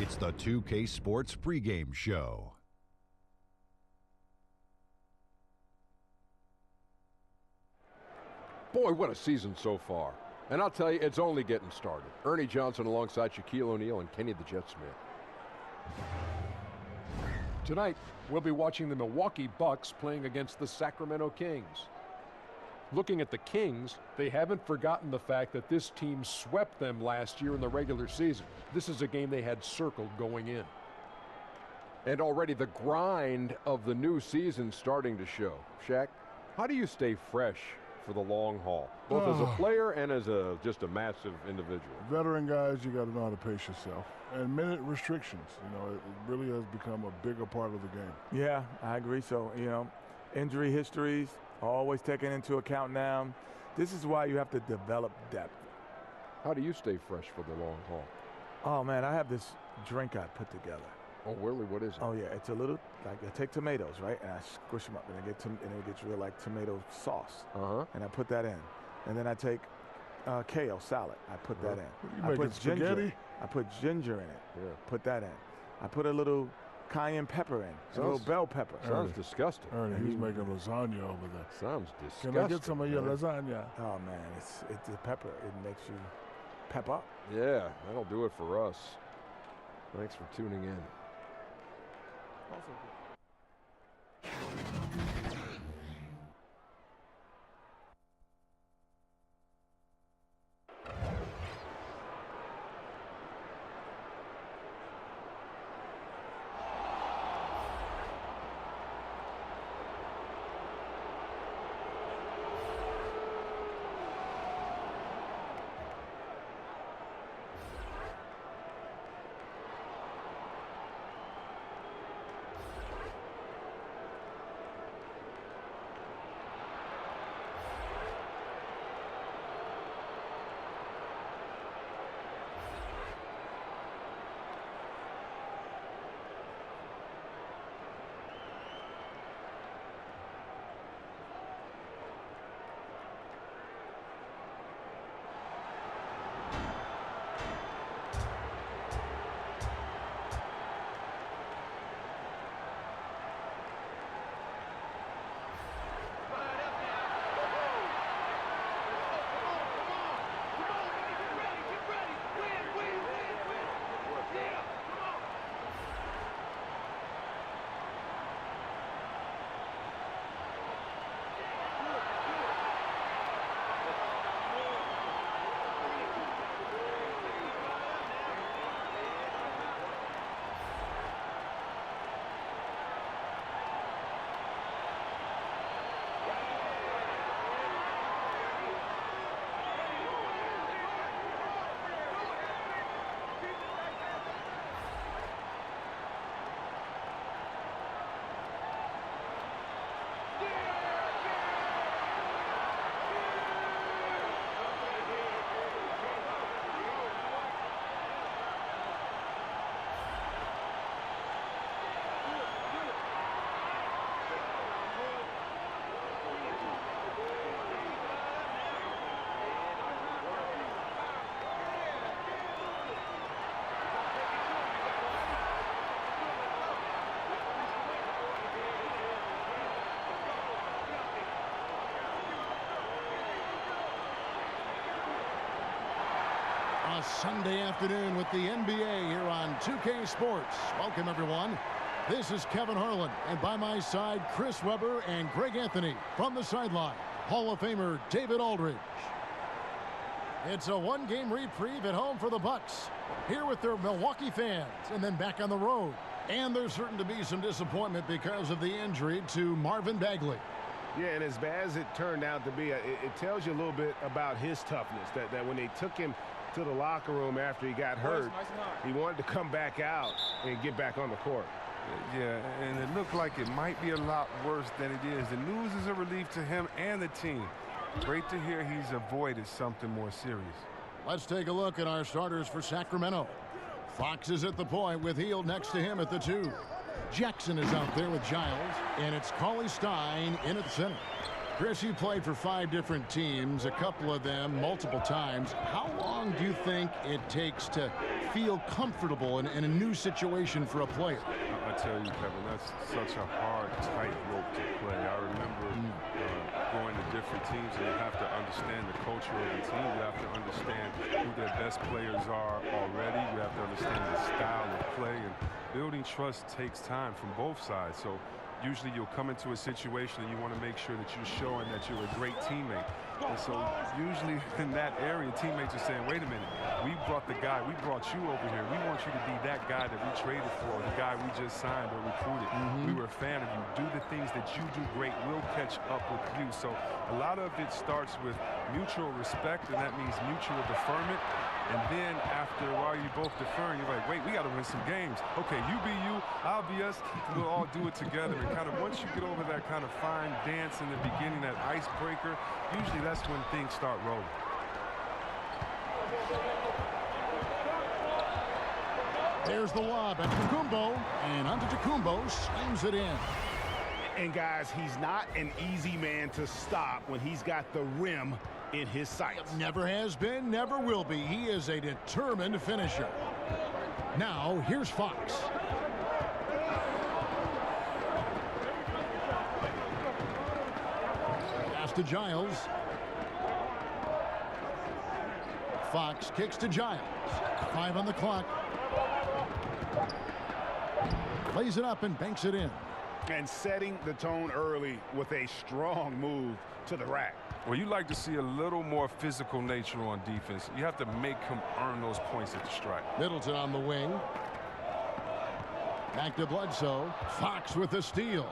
It's the 2K Sports pregame show. Boy, what a season so far. And I'll tell you, it's only getting started. Ernie Johnson alongside Shaquille O'Neal and Kenny the Jet Smith. Tonight, we'll be watching the Milwaukee Bucks playing against the Sacramento Kings. Looking at the Kings, they haven't forgotten the fact that this team swept them last year in the regular season. This is a game they had circled going in. And already the grind of the new season starting to show. Shaq, how do you stay fresh for the long haul, both as a player and as just a massive individual? Veteran guys, you got to know how to pace yourself. And minute restrictions, it really has become a bigger part of the game. Yeah, I agree. So, injury histories, always taken into account now. This is why you have to develop depth. How do you stay fresh for the long haul? Oh, man, I have this drink I put together. Oh, really? What is it? Oh, yeah, it's a little, like I take tomatoes, right, and I squish them up, and it gets real like tomato sauce. And I put that in. And then I take kale salad. I put that in. I put ginger. spaghetti? I put ginger in it. Yeah. Put that in. I put a little cayenne pepper in, a little bell pepper. Sounds disgusting. Ernie, he's making lasagna over there. Sounds disgusting. Can I get some of your lasagna? Oh, man, it's the pepper. It makes you pep up. Yeah, that'll do it for us. Thanks for tuning in. Sunday afternoon with the NBA here on 2K Sports. Welcome, everyone. This is Kevin Harlan, and by my side, Chris Webber and Greg Anthony. From the sideline, Hall of Famer David Aldridge. It's a one-game reprieve at home for the Bucks. Here with their Milwaukee fans, and then back on the road. And there's certain to be some disappointment because of the injury to Marvin Bagley. Yeah, and as bad as it turned out to be, it tells you a little bit about his toughness, that when they took him to the locker room after he got hurt, he wanted to come back out and get back on the court. Yeah, and it looked like it might be a lot worse than it is. The news is a relief to him and the team. Great to hear he's avoided something more serious. Let's take a look at our starters for Sacramento. Fox is at the point with Hield next to him at the 2. Jackson is out there with Giles, and it's Cauley Stein in at the center. Chris, you played for 5 different teams, a couple of them multiple times. How long do you think it takes to feel comfortable in a new situation for a player. I tell you, Kevin, that's such a hard tightrope to play. I remember going to different teams, and you have to understand the culture of the team. You have to understand who their best players are already. You have to understand the style of play, and building trust takes time from both sides. So usually you'll come into a situation and you want to make sure that you're showing that you're a great teammate. And so usually in that area, teammates are saying, wait a minute, we brought you over here. We want you to be that guy that we traded for, the guy we just signed or recruited. We were a fan of you. Do the things that you do great. We'll catch up with you. So a lot of it starts with mutual respect, and that means mutual deferment. And then after a while, you both deferring. You're like, wait, we got to win some games. Okay, you be you, I'll be us. We'll all do it together. And kind of once you get over that kind of fine dance in the beginning, that icebreaker, usually that's when things start rolling. There's the lob at Tacumbo, and Antetokounmpo slams it in. And guys, he's not an easy man to stop when he's got the rim in his sights. Never has been, never will be. He is a determined finisher. Now, here's Fox. Pass to Giles. Fox kicks to Giles. 5 on the clock. Plays it up and banks it in. And setting the tone early with a strong move to the rack. Well, you like to see a little more physical nature on defense. You have to make him earn those points at the strike. Middleton on the wing. Back to Bledsoe. Fox with the steal.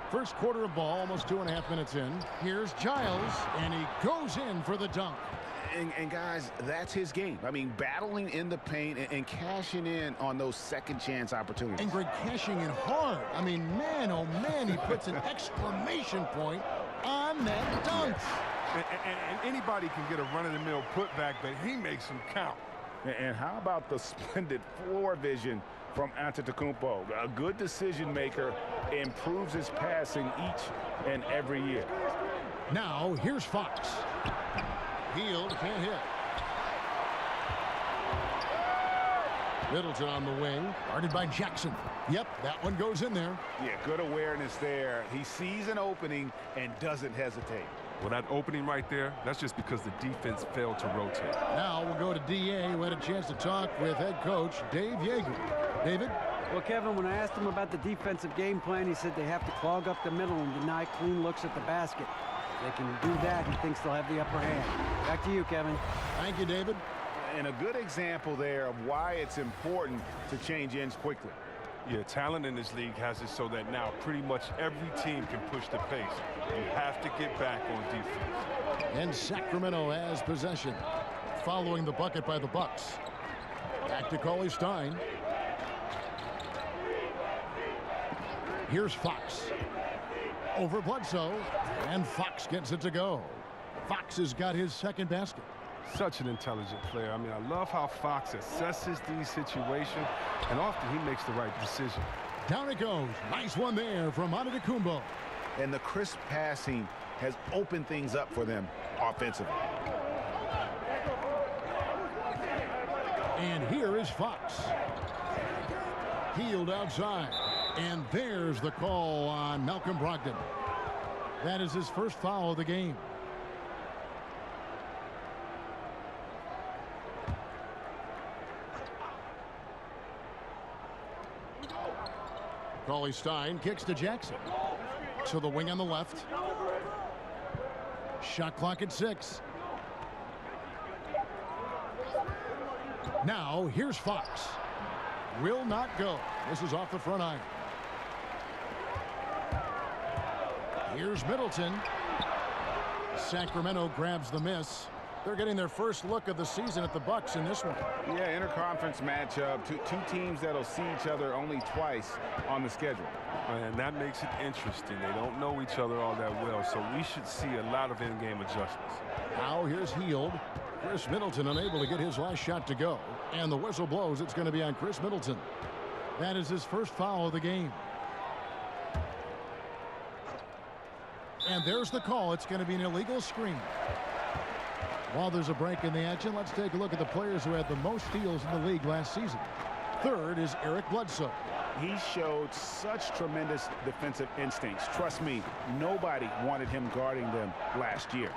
First quarter of ball, almost 2.5 minutes in. Here's Giles, and he goes in for the dunk. And guys, that's his game. I mean, battling in the paint and cashing in on those second chance opportunities. And Greg cashing in hard. I mean, man, oh man, he puts an exclamation point on that dunk. And anybody can get a run-of-the-mill putback, but he makes them count. And how about the splendid floor vision from Antetokounmpo? A good decision maker, improves his passing each and every year. Now, here's Fox. Hield can't hit. Middleton on the wing, guarded by Jackson. Yep, that one goes in there. Yeah, good awareness there. He sees an opening and doesn't hesitate. Well, that opening right there, that's just because the defense failed to rotate. Now we'll go to DA, who had a chance to talk with head coach Dave Yeager. David? Well, Kevin, when I asked him about the defensive game plan, he said they have to clog up the middle and deny clean looks at the basket. If they can do that, he thinks they'll have the upper hand. Back to you, Kevin. Thank you, David. And a good example there of why it's important to change ends quickly. Yeah, talent in this league has it so that now pretty much every team can push the pace. You have to get back on defense. And Sacramento has possession, following the bucket by the Bucks. Back to Cauley-Stein. Here's Fox. Over Bledsoe, and Fox gets it to go. Fox has got his second basket. Such an intelligent player. I mean, I love how Fox assesses these situations, and often he makes the right decision. Down it goes. Nice one there from Antetokounmpo. And the crisp passing has opened things up for them offensively. And here is Fox. Hield outside. And there's the call on Malcolm Brogdon. That is his first foul of the game. Cauley-Stein kicks to Jackson. To the wing on the left. Shot clock at 6. Now, here's Fox. Will not go. This is off the front iron. Here's Middleton. Sacramento grabs the miss. They're getting their first look of the season at the Bucks in this one. Yeah, interconference matchup. Two teams that'll see each other only twice on the schedule. And that makes it interesting. They don't know each other all that well, so we should see a lot of in-game adjustments. Now here's Hield. Chris Middleton unable to get his last shot to go. And the whistle blows. It's going to be on Chris Middleton. That is his first foul of the game. And there's the call. It's going to be an illegal screen. While there's a break in the action, let's take a look at the players who had the most steals in the league last season. Third is Eric Bledsoe. He showed such tremendous defensive instincts. Trust me, nobody wanted him guarding them last year.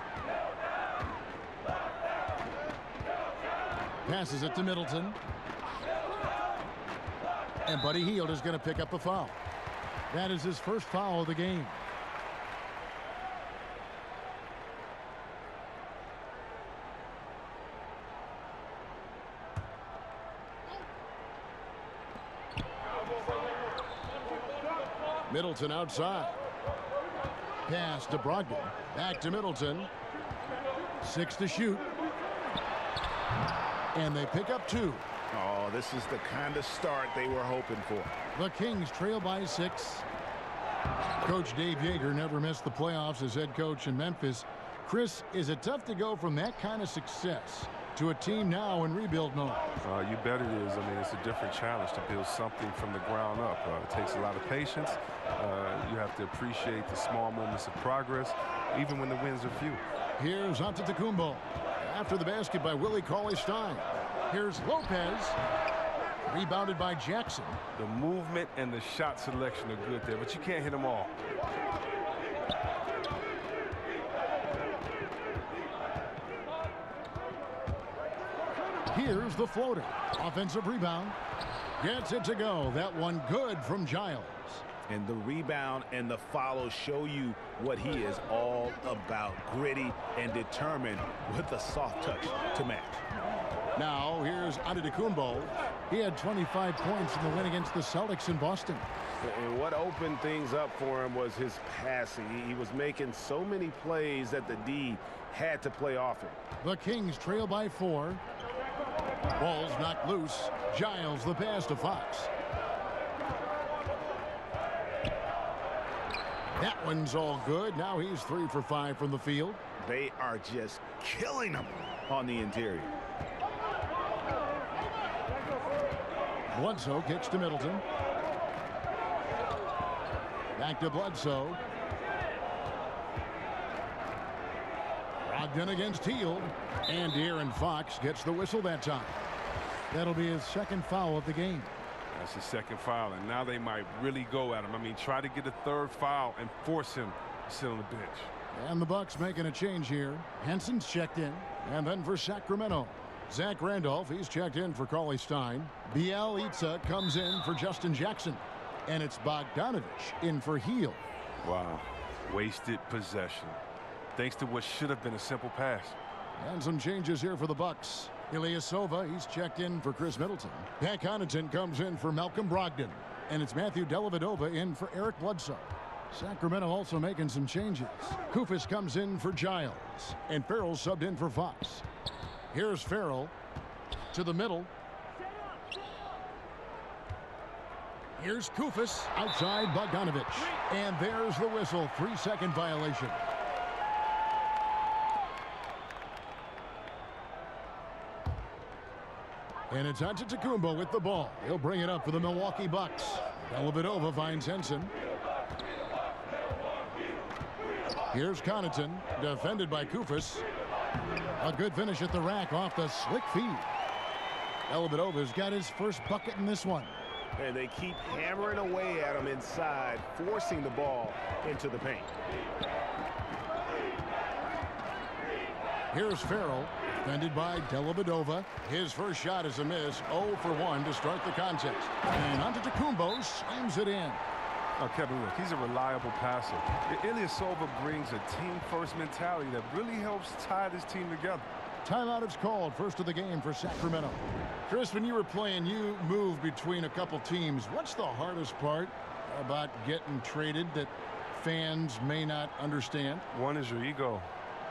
Passes it to Middleton. And Buddy Hield is going to pick up a foul. That is his first foul of the game. Middleton outside. Pass to Brogdon. Back to Middleton. 6 to shoot. And they pick up 2. Oh, this is the kind of start they were hoping for. The Kings trail by 6. Coach Dave Yeager never missed the playoffs as head coach in Memphis. Chris, is it tough to go from that kind of success to a team now in rebuild mode? You bet it is. I mean, it's a different challenge to build something from the ground up. It takes a lot of patience. You have to appreciate the small moments of progress, even when the wins are few. Here's Antetokounmpo. After the basket by Willie Cauley-Stein. Here's Lopez. Rebounded by Jackson. The movement and the shot selection are good there, but you can't hit them all. Here's the floater. Offensive rebound. Gets it to go. That one good from Giles. And the rebound and the follow show you what he is all about. Gritty and determined with a soft touch to match. Now here's Antetokounmpo. He had 25 points in the win against the Celtics in Boston. And what opened things up for him was his passing. He was making so many plays that the D had to play off him. The Kings trail by 4. Ball's knocked loose. Giles the pass to Fox. That one's all good. Now he's 3 for 5 from the field. They are just killing him on the interior. Bledsoe kicks to Middleton. Back to Bledsoe. Brogdon against Hield. And De'Aaron Fox gets the whistle that time. That'll be his second foul of the game. That's his second foul, and now they might really go at him. I mean, try to get a third foul and force him to sit on the bench. And the Bucks making a change here. Henson's checked in. And then for Sacramento, Zach Randolph, he's checked in for Cauley-Stein. Bielitsa comes in for Justin Jackson. And it's Bogdanovich in for Hield. Wow. Wasted possession. Thanks to what should have been a simple pass. And some changes here for the Bucks. Ilyasova, he's checked in for Chris Middleton. Pat Connaughton comes in for Malcolm Brogdon. And it's Matthew Dellavedova in for Eric Bledsoe. Sacramento also making some changes. Koufos comes in for Giles. And Farrell subbed in for Fox. Here's Farrell to the middle. Here's Koufos outside Bogdanovich. And there's the whistle. 3-second violation. And it's Antetokounmpo with the ball. He'll bring it up for the Milwaukee Bucks. Dellavedova finds Henson. Here's Connaughton, defended by Koufos. A good finish at the rack off the slick feed. Dellavedova's got his first bucket in this one. And they keep hammering away at him inside, forcing the ball into the paint. Here's Farrell, defended by Dellavedova. His first shot is a miss, 0 for 1 to start the contest. And Antetokounmpo slams it in. Oh, Kevin, look, he's a reliable passer. Ilyasova brings a team-first mentality that really helps tie this team together. Timeout is called, first of the game for Sacramento. Chris, when you were playing, you moved between a couple teams. What's the hardest part about getting traded that fans may not understand? One is your ego.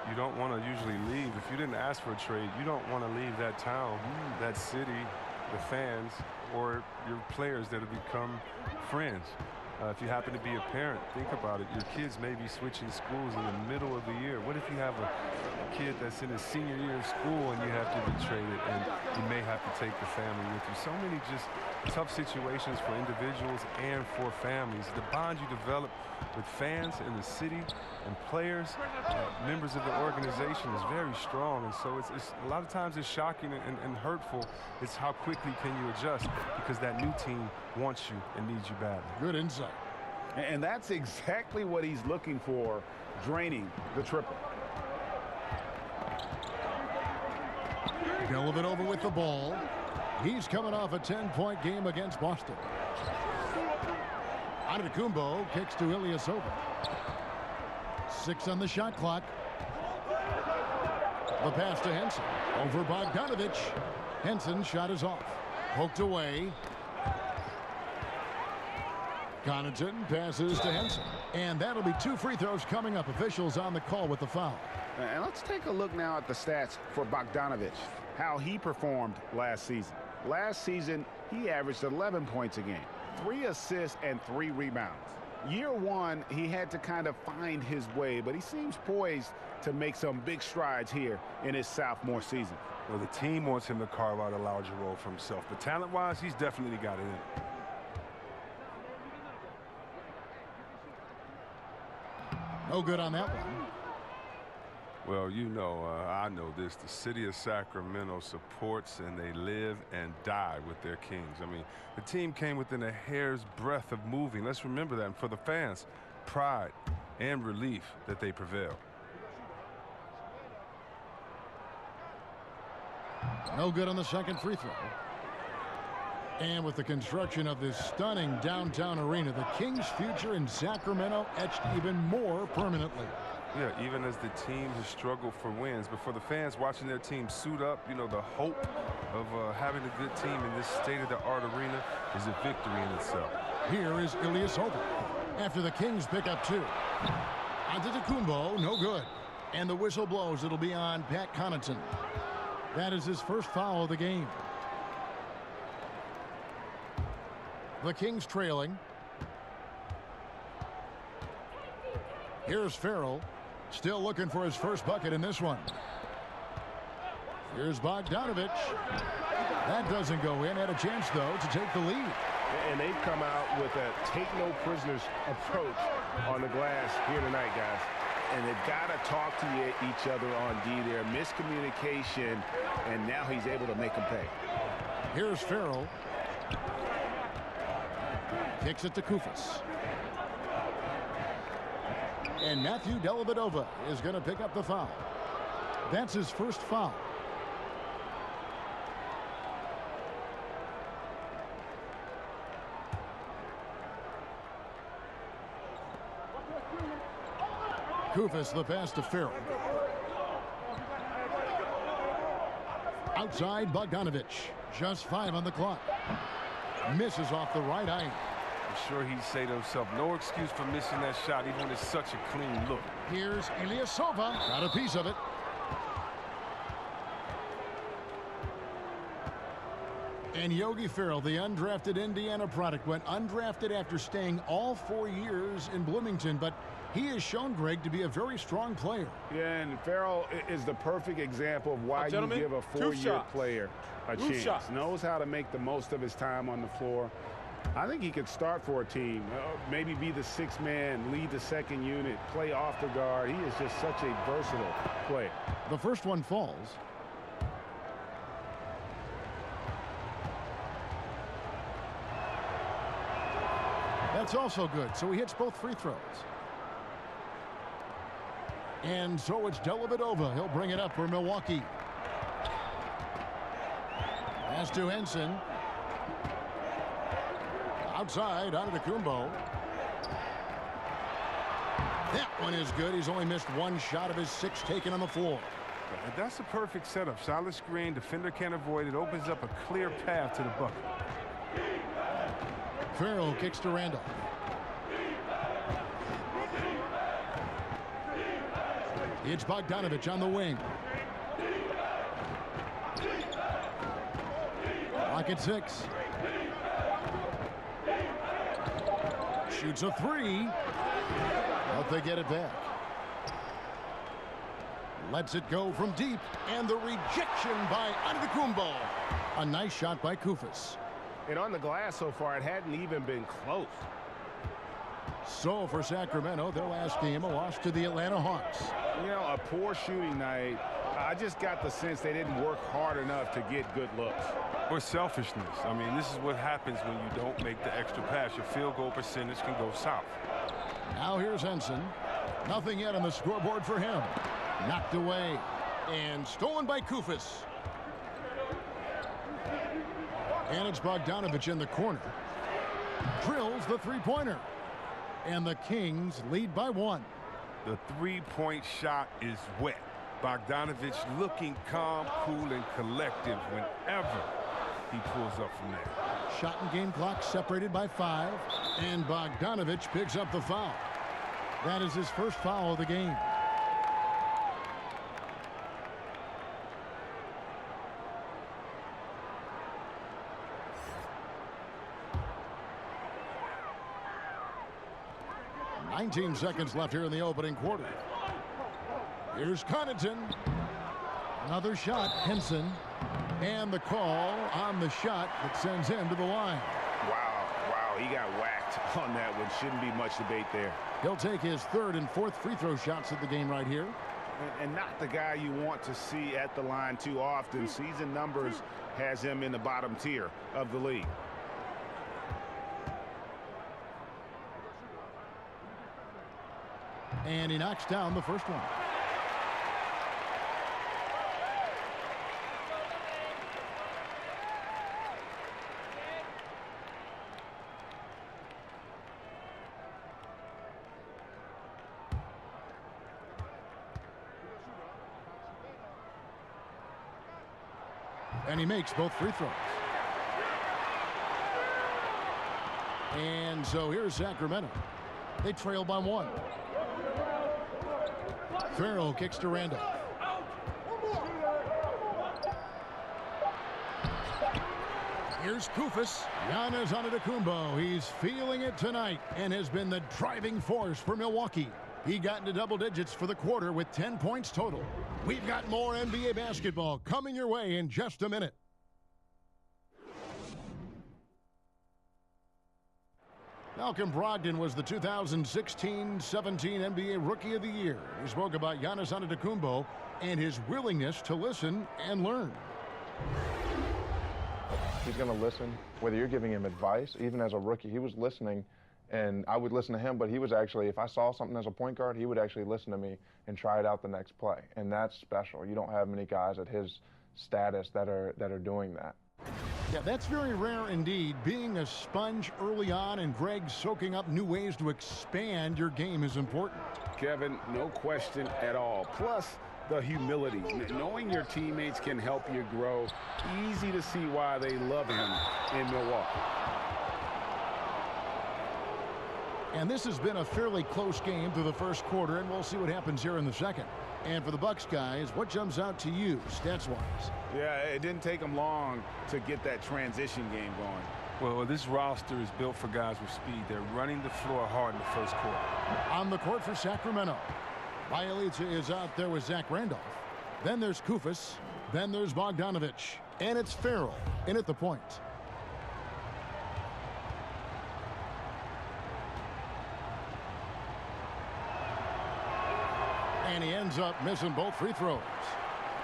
You don't want to usually leave. If you didn't ask for a trade, you don't want to leave that town, that city, the fans, or your players that have become friends. If you happen to be a parent, think about it. Your kids may be switching schools in the middle of the year. What if you have a kid that's in his senior year of school and you have to be traded and you may have to take the family with you? So many just tough situations for individuals and for families. The bond you develop with fans in the city and players, members of the organization is very strong. And so it's a lot of times it's shocking and hurtful. It's how quickly can you adjust because that new team wants you and needs you badly. Good insight. And that's exactly what he's looking for, draining the triple. Dellavedova with the ball. He's coming off a 10-point game against Boston. Antetokounmpo kicks to Ilyasova. 6 on the shot clock. The pass to Henson. Over Bogdanovich. Henson's shot is off. Poked away. Connaughton passes to Henson. And that'll be 2 free throws coming up. Officials on the call with the foul. And let's take a look now at the stats for Bogdanovich, how he performed last season. Last season, he averaged 11 points a game, 3 assists and 3 rebounds. Year 1, he had to kind of find his way, but he seems poised to make some big strides here in his sophomore season. Well, the team wants him to carve out a larger role for himself, but talent-wise, he's definitely got it in. No good on that one. Well, you know, I know this. The city of Sacramento supports and they live and die with their Kings. I mean, the team came within a hair's breadth of moving. Let's remember that. And for the fans, pride and relief that they prevail. No good on the second free throw. And with the construction of this stunning downtown arena, the Kings' future in Sacramento etched even more permanently. Yeah, even as the team has struggled for wins, but for the fans watching their team suit up, you know, the hope of having a good team in this state-of-the-art arena is a victory in itself. Here is Ilyasova after the Kings pick up 2. Antetokounmpo, no good. And the whistle blows. It'll be on Pat Connaughton. That is his first foul of the game. The Kings trailing. Here's Farrell. Still looking for his first bucket in this one. Here's Bogdanovich. That doesn't go in. Had a chance, though, to take the lead. And they've come out with a take-no-prisoners approach on the glass here tonight, guys. And they've got to talk to each other on D there. Miscommunication, and now he's able to make them pay. Here's Farrell. Kicks it to Koufos. And Matthew Dellavedova is going to pick up the foul. That's his first foul. Koufos, the pass to Farrell. Outside Bogdanovich. Just 5 on the clock. Misses off the right eye. I'm sure he'd say to himself, no excuse for missing that shot, even when it's such a clean look. Here's Ilyasova. Got a piece of it. And Yogi Ferrell, the undrafted Indiana product, went undrafted after staying all 4 years in Bloomington, but he has shown, Greg, to be a very strong player. Yeah, and Farrell is the perfect example of why you give a 4-year player a chance. Knows how to make the most of his time on the floor. I think he could start for a team, maybe be the 6th man, lead the second unit, play off the guard. He is just such a versatile player. The first one falls. That's also good. So he hits both free throws. And so it's Dellavedova. He'll bring it up for Milwaukee. Pass to Henson. Outside, Antetokounmpo. That one is good. He's only missed 1 shot of his 6 taken on the floor. And that's a perfect setup. Solid screen, defender can't avoid it. Opens up a clear path to the bucket. Farrell kicks to Randall. It's Bogdanovich on the wing. Clock at 6. Shoots a 3. But they get it back. Lets it go from deep. And the rejection by Antetokounmpo. A nice shot by Koufos. And on the glass so far, it hadn't even been close. So for Sacramento, their last game, a loss to the Atlanta Hawks. You know, a poor shooting night. I just got the sense they didn't work hard enough to get good looks. Or selfishness. I mean, this is what happens when you don't make the extra pass. Your field goal percentage can go south. Now here's Henson. Nothing yet on the scoreboard for him. Knocked away and stolen by Kufis. And it's Bogdanovich in the corner. Drills the three-pointer. And the Kings lead by 1. The three-point shot is wet. Bogdanovich looking calm, cool, and collective whenever he pulls up from there. Shot and game clock separated by 5. And Bogdanovich picks up the foul. That is his first foul of the game. "19 seconds left here in the opening quarter. Here's Connaughton. Another shot, Henson. And the call on the shot that sends him to the line. Wow, he got whacked on that one. Shouldn't be much debate there. He'll take his 3rd and 4th free throw shots of the game right here. And not the guy you want to see at the line too often. Season numbers has him in the bottom tier of the league. And he knocks down the first one. And he makes both free throws. And so here's Sacramento. They trail by 1. Farrell kicks to Randolph. Here's Kufis. Giannis Antetokounmpo. He's feeling it tonight and has been the driving force for Milwaukee. He got into double digits for the quarter with 10 points total. We've got more NBA basketball coming your way in just a minute. Malcolm Brogdon was the 2016-17 NBA Rookie of the Year. He spoke about Giannis Antetokounmpo and his willingness to listen and learn. He's going to listen, whether you're giving him advice. Even as a rookie, he was listening, and I would listen to him, but he was actually, if I saw something as a point guard, he would actually listen to me and try it out the next play. And that's special. You don't have many guys at his status that are doing that. Yeah, that's very rare indeed. Being a sponge early on and Greg soaking up new ways to expand your game is important. Kevin, no question at all. Plus, the humility. Knowing your teammates can help you grow. Easy to see why they love him in Milwaukee. And this has been a fairly close game through the first quarter, and we'll see what happens here in the second. And for the Bucks guys, what jumps out to you stats-wise? Yeah, it didn't take them long to get that transition game going. Well, this roster is built for guys with speed. They're running the floor hard in the first quarter. On the court for Sacramento, Bielitsa is out there with Zach Randolph. Then there's Kufis. Then there's Bogdanovich. And it's Farrell in at the point. And he ends up missing both free throws.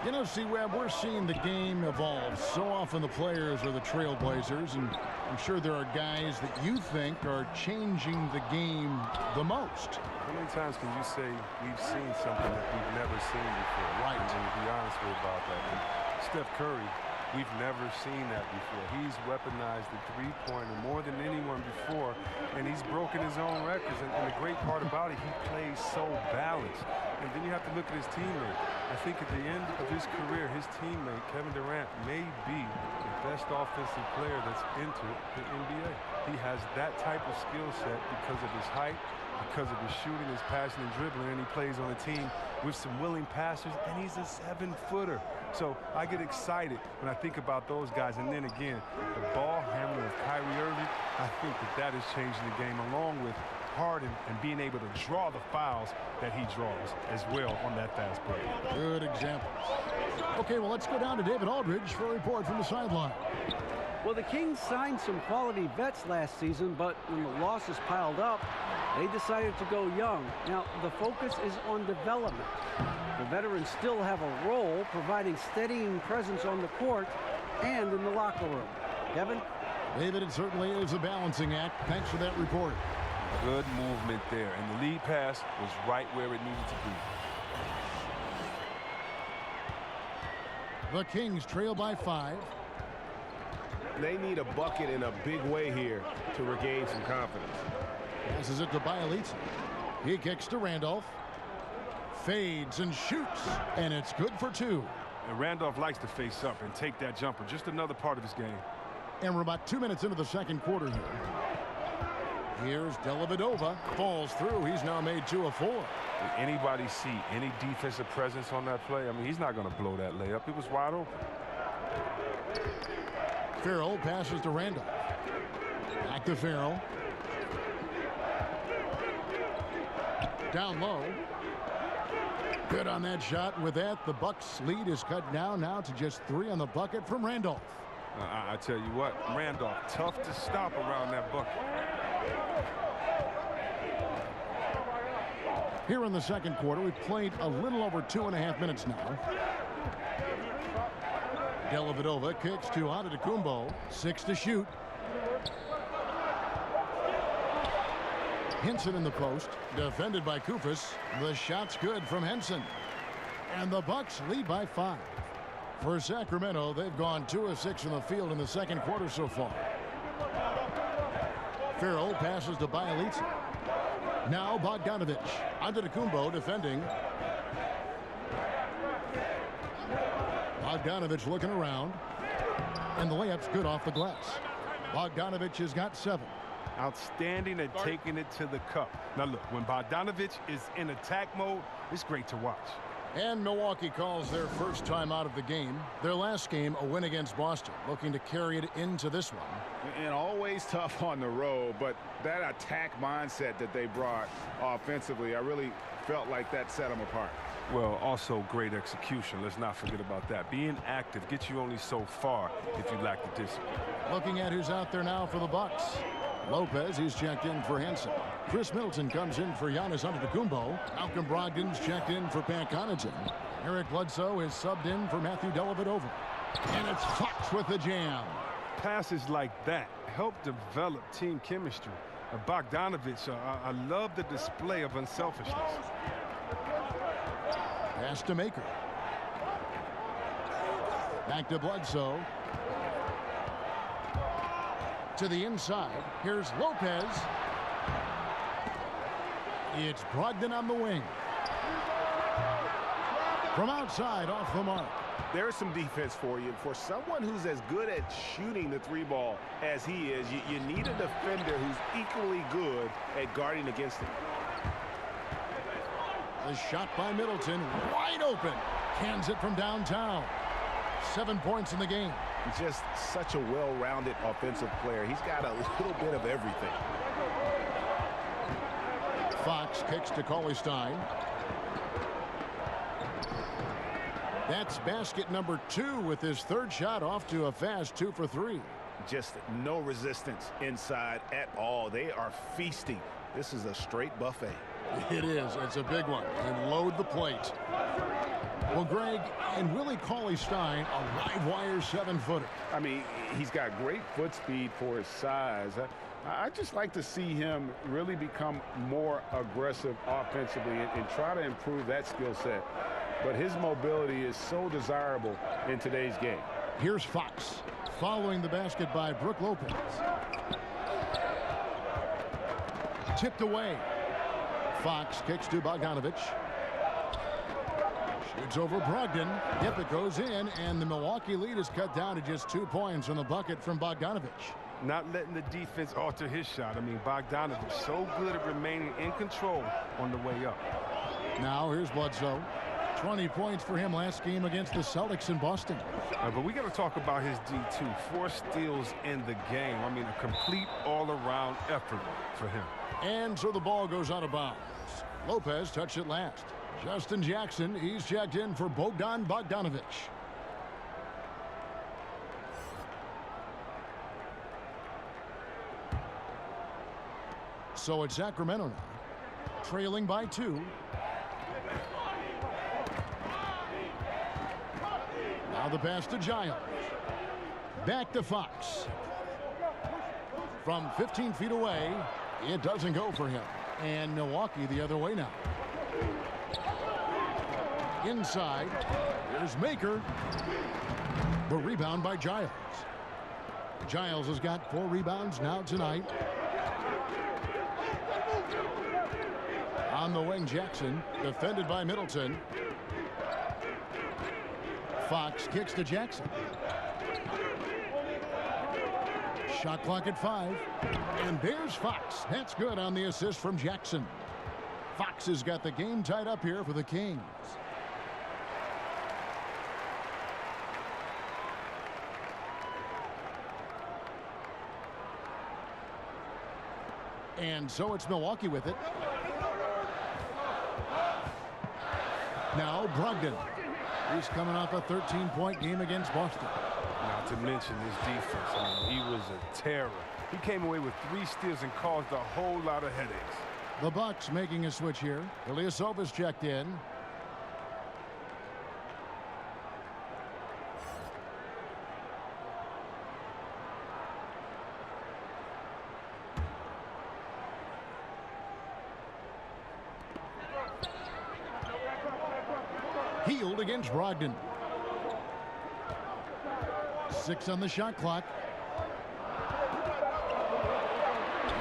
You know, C-Web, we're seeing the game evolve. So often the players are the trailblazers, and I'm sure there are guys that you think are changing the game the most. How many times can you say we've seen something that we've never seen before? Right. And to be honest with you about that. And Steph Curry, we've never seen that before. He's weaponized the three-pointer more than anyone before, and he's broken his own records. And the great part about it, he plays so balanced. And then you have to look at his teammate. I think at the end of his career, his teammate, Kevin Durant, may be the best offensive player that's entered the NBA. He has that type of skill set because of his height, because of his shooting, his passing, and dribbling, and he plays on a team with some willing passers, and he's a 7-footer. So I get excited when I think about those guys. And then again, the ball handling of Kyrie Irving, I think that is changing the game, along with Harden and being able to draw the fouls that he draws as well on that fast break. Good examples. Okay, well, let's go down to David Aldridge for a report from the sideline. Well, the Kings signed some quality vets last season, but when the losses piled up, they decided to go young. Now, the focus is on development. The veterans still have a role, providing steadying presence on the court and in the locker room. Kevin? David, it certainly is a balancing act. Thanks for that report. Good movement there, and the lead pass was right where it needed to be. The Kings trail by 5. They need a bucket in a big way here to regain some confidence. Passes it to Bielitsa. He kicks to Randolph. Fades and shoots, and it's good for 2. And Randolph likes to face up and take that jumper. Just another part of his game. And we're about 2 minutes into the second quarter here. Here's Dellavedova. Falls through. He's now made 2 of 4. Did anybody see any defensive presence on that play? I mean, he's not going to blow that layup. It was wide open. Farrell passes to Randolph. Back to Farrell. Down low. Good on that shot. With that, the Bucks' lead is cut down now to just 3 on the bucket from Randolph. I tell you what, Randolph, tough to stop around that bucket. Here in the second quarter, we've played a little over 2.5 minutes now. Dellavedova kicks to Antetokounmpo. 6 to shoot. Henson in the post, defended by Koufos. The shot's good from Henson. And the Bucks lead by 5. For Sacramento, they've gone 2 of 6 in the field in the second quarter so far. Farrell passes to Bielitsa. Now Bogdanovic. Antetokounmpo defending. Bogdanovic looking around. And the layup's good off the glass. Bogdanovic has got 7. Outstanding at taking it to the cup. Now look, when Bogdanovic is in attack mode, it's great to watch. And Milwaukee calls their first time out of the game. Their last game, a win against Boston, looking to carry it into this one. And always tough on the road, but that attack mindset that they brought offensively, I really felt like that set them apart. Well, also great execution. Let's not forget about that. Being active gets you only so far if you lack the discipline. Looking at who's out there now for the Bucks. Lopez, he's checked in for Henson. Chris Middleton comes in for Giannis Antetokounmpo. Malcolm Brogdon's checked in for Pat Connaughton. Eric Bledsoe is subbed in for Matthew Dellavedova. And it's Fox with the jam. Passes like that help develop team chemistry. Bogdanovic, I love the display of unselfishness. Pass to Maker. Back to Bledsoe. To the inside. Here's Lopez. It's Brogdon on the wing. From outside, off the mark. There's some defense for you. For someone who's as good at shooting the 3-ball as he is, you need a defender who's equally good at guarding against him. The shot by Middleton, wide open. Cans it from downtown. 7 points in the game. He's just such a well-rounded offensive player. He's got a little bit of everything. Fox kicks to Cauley-Stein. That's basket number 2 with his 3rd shot off to a fast 2 for 3. Just no resistance inside at all. They are feasting. This is a straight buffet. It is. It's a big one. And load the plate. Well, Greg, and Willie Cauley-Stein, a live wire 7-footer. I mean, he's got great foot speed for his size. I just like to see him really become more aggressive offensively and try to improve that skill set. But his mobility is so desirable in today's game. Here's Fox following the basket by Brook Lopez. Tipped away. Fox kicks to Bogdanovic. Shoots over Brogdon. Yep, it goes in, and the Milwaukee lead is cut down to just 2 points on the bucket from Bogdanovic. Not letting the defense alter his shot. I mean, Bogdanovic so good at remaining in control on the way up. Now here's Bledsoe. 20 points for him last game against the Celtics in Boston. But we got to talk about his D2. 4 steals in the game. I mean, a complete all-around effort for him. And so the ball goes out of bounds. Lopez touched it last. Justin Jackson, he's checked in for Bogdan Bogdanovic. So it's Sacramento now, trailing by 2. Now the pass to Giles. Back to Fox. From 15 feet away, it doesn't go for him. And Milwaukee the other way now. Inside, here's Maker. The rebound by Giles. Giles has got 4 rebounds now tonight. On the wing, Jackson, defended by Middleton. Fox kicks to Jackson. Shot clock at 5. And there's Fox. That's good on the assist from Jackson. Fox has got the game tied up here for the Kings. And so it's Milwaukee with it. Now Brogdon. He's coming off a 13-point game against Boston. Not to mention his defense. I mean, he was a terror. He came away with 3 steals and caused a whole lot of headaches. The Bucks making a switch here. Ilyasova's checked in. Healed against Brogdon. 6 on the shot clock.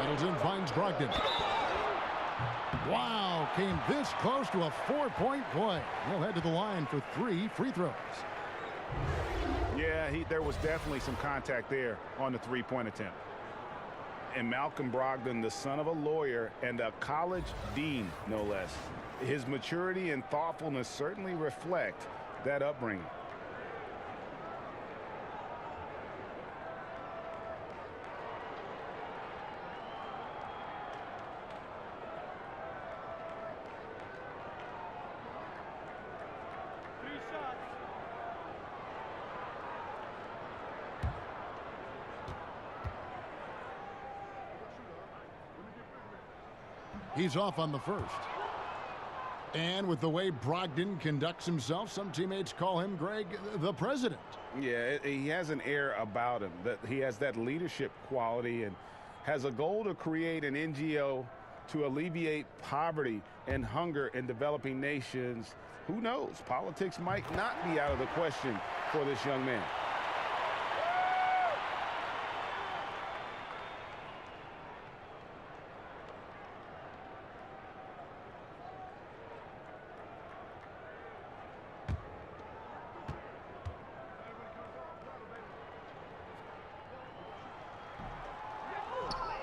Middleton finds Brogdon. Wow, came this close to a 4-point play. He'll head to the line for 3 free throws. Yeah, there was definitely some contact there on the 3-point attempt. And Malcolm Brogdon, the son of a lawyer and a college dean, no less. His maturity and thoughtfulness certainly reflect that upbringing. He's off on the first. And with the way Brogdon conducts himself, some teammates call him, Greg, the president. Yeah, he has an air about him. That he has that leadership quality and has a goal to create an NGO to alleviate poverty and hunger in developing nations. Who knows? Politics might not be out of the question for this young man.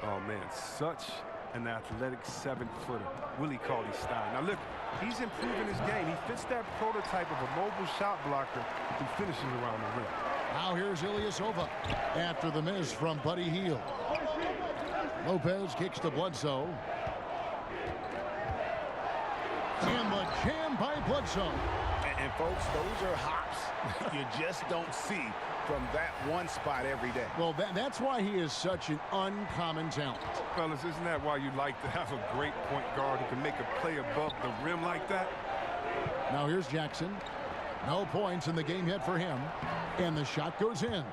Oh, man, such an athletic 7-footer, Willie Cauley-Stein. Now, look, he's improving his game. He fits that prototype of a mobile shot blocker who finishes around the rim. Now here's Ilyasova after the miss from Buddy Hield. Lopez kicks to Bledsoe. And the jam by Bledsoe. And folks, those are hops you just don't see from that one spot every day. Well, that's why he is such an uncommon talent. Fellas, isn't that why you like to have a great point guard who can make a play above the rim like that? Now here's Jackson. No points in the game yet for him. And the shot goes in.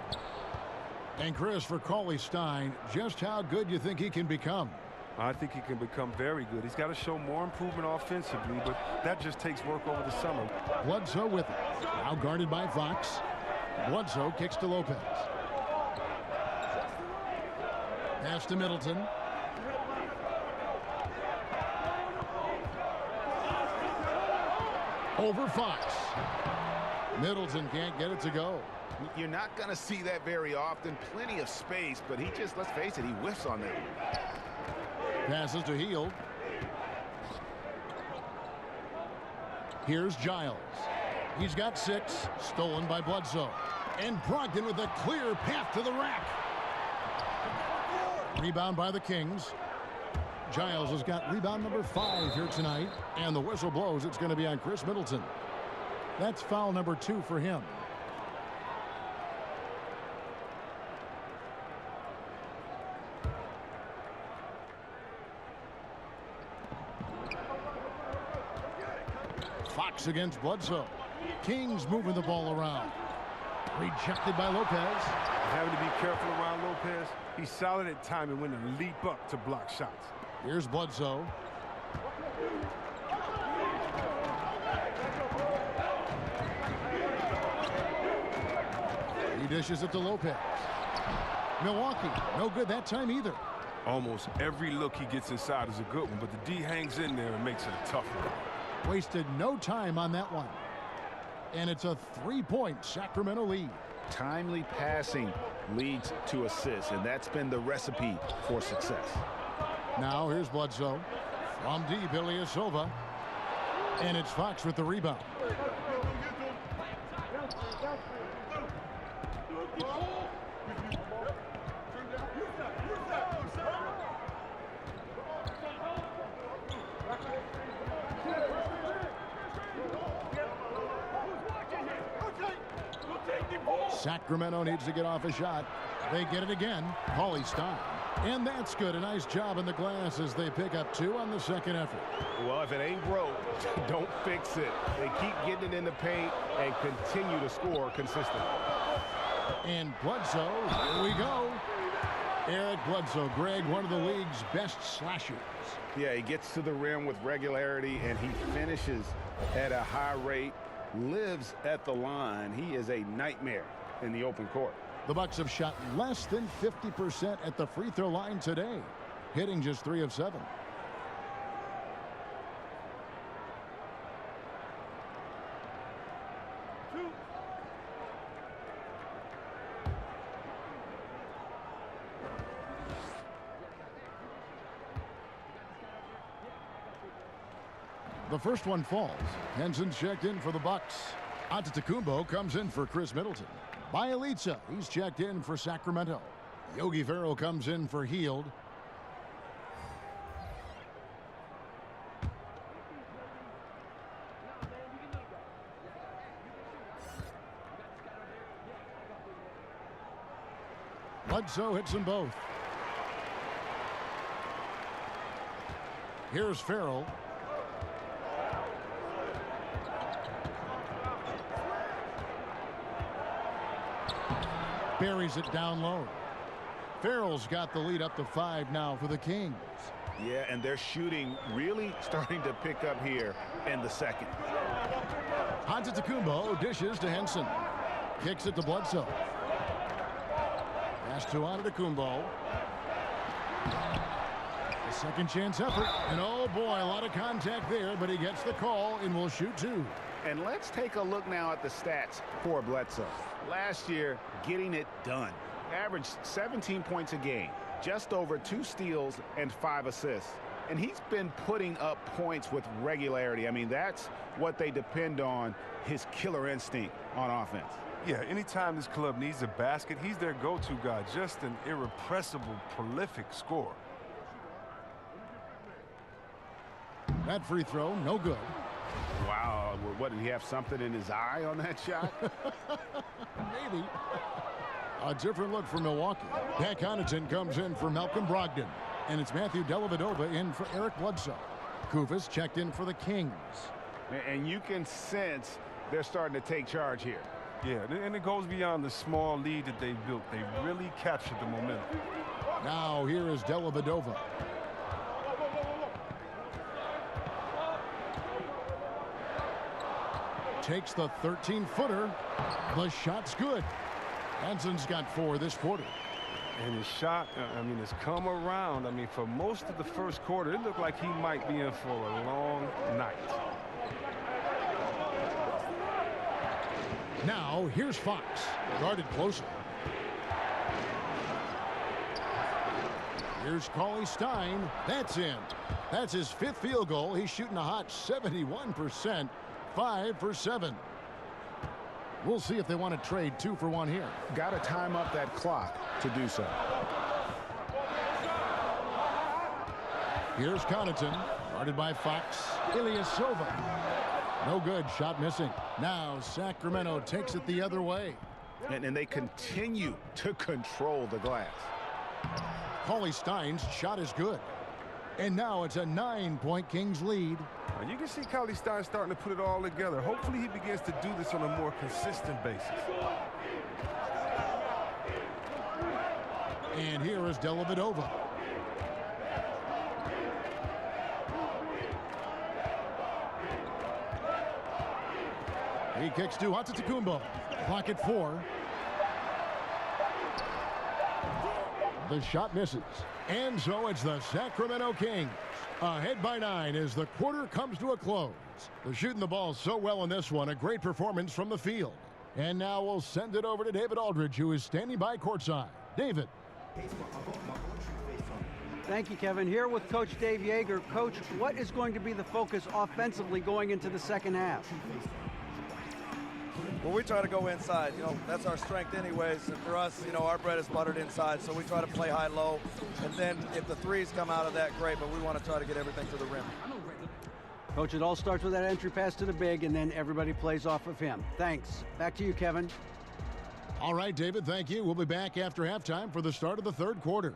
And Chris, for Cauley-Stein, just how good you think he can become? I think he can become very good. He's got to show more improvement offensively, but that just takes work over the summer. Bledsoe with it. Now guarded by Fox. Bledsoe kicks to Lopez. Pass to Middleton. Over Fox. Middleton can't get it to go. You're not going to see that very often. Plenty of space, but he just, let's face it, he whiffs on that. Passes to Hield. Here's Giles. He's got 6, stolen by Bledsoe. And Brogdon with a clear path to the rack. Rebound by the Kings. Giles has got rebound number 5 here tonight. And the whistle blows. It's going to be on Chris Middleton. That's foul number 2 for him. Fox against Bledsoe. Kings moving the ball around. Rejected by Lopez. Having to be careful around Lopez. He's solid at timing when to leap up to block shots. Here's Bledsoe. He dishes it to Lopez. Milwaukee, no good that time either. Almost every look he gets inside is a good one, but the D hangs in there and makes it a tough one. Wasted no time on that one. And it's a 3-point Sacramento lead. Timely passing leads to assists, and that's been the recipe for success. Now here's Bledsoe. From deep, Ilyasova. And it's Fox with the rebound. Sacramento needs to get off a shot. They get it again. Paulie Stein. And that's good. A nice job in the glass as they pick up 2 on the second effort. Well, if it ain't broke, don't fix it. They keep getting it in the paint and continue to score consistently. And Bledsoe, here we go. Eric Bledsoe, Greg, one of the league's best slashers. Yeah, he gets to the rim with regularity, and he finishes at a high rate, lives at the line. He is a nightmare in the open court. The Bucks have shot less than 50% at the free throw line today, hitting just 3 of 7. The first one falls. Henson's checked in for the Bucks. Antetokounmpo comes in for Chris Middleton. Bielitsa, he's checked in for Sacramento. Yogi Ferrell comes in for Hield. Bledsoe hits them both. Here's Ferrell. Buries it down low. Ferrell's got the lead up to 5 now for the Kings. Yeah, and their shooting really starting to pick up here in the second. Antetokounmpo dishes to Henson. Kicks it to Bledsoe. Pass to Antetokounmpo. A second chance effort. And oh boy, a lot of contact there, but he gets the call and will shoot 2. And let's take a look now at the stats for Bledsoe. Last year, getting it done. Averaged 17 points a game, just over 2 steals and 5 assists. And he's been putting up points with regularity. I mean, that's what they depend on, his killer instinct on offense. Yeah, anytime this club needs a basket, he's their go-to guy. Just an irrepressible, prolific scorer. That free throw, no good. Wow, what, did he have something in his eye on that shot? Maybe. A different look for Milwaukee. Pat Connaughton comes in for Malcolm Brogdon. And it's Matthew Dellavedova in for Eric Bledsoe. Kufis checked in for the Kings. And you can sense they're starting to take charge here. Yeah, and it goes beyond the small lead that they built. They really captured the momentum. Now here is Dellavedova. Takes the 13-footer. The shot's good. Henson's got 4 this quarter. And his shot, I mean, has come around. I mean, for most of the first quarter, it looked like he might be in for a long night. Now, here's Fox. Guarded closer. Here's Paulie Stein. That's in. That's his 5th field goal. He's shooting a hot 71%. 5 for 7. We'll see if they want to trade 2 for 1 here. Got to time up that clock to do so. Here's Connaughton, guarded by Fox. Ilyasova. No good. Shot missing. Now Sacramento takes it the other way. And they continue to control the glass. Paulie Stein's shot is good. And now it's a 9-point Kings lead. You can see Cauley Stein starting to put it all together. Hopefully he begins to do this on a more consistent basis. And here is Dellavedova. He kicks to Antetokounmpo. Clock at 4. The shot misses. And so it's the Sacramento Kings ahead by 9 as the quarter comes to a close. They're shooting the ball so well in this one. A great performance from the field. And now we'll send it over to David Aldridge, who is standing by courtside. David. Thank you, Kevin. Here with Coach Dave Yeager. Coach, what is going to be the focus offensively going into the second half? Well, we try to go inside. You know, that's our strength anyways. And for us, you know, our bread is buttered inside, so we try to play high-low. And then if the threes come out of that, great, but we want to try to get everything to the rim. Coach, it all starts with that entry pass to the big, and then everybody plays off of him. Thanks. Back to you, Kevin. All right, David, thank you. We'll be back after halftime for the start of the third quarter.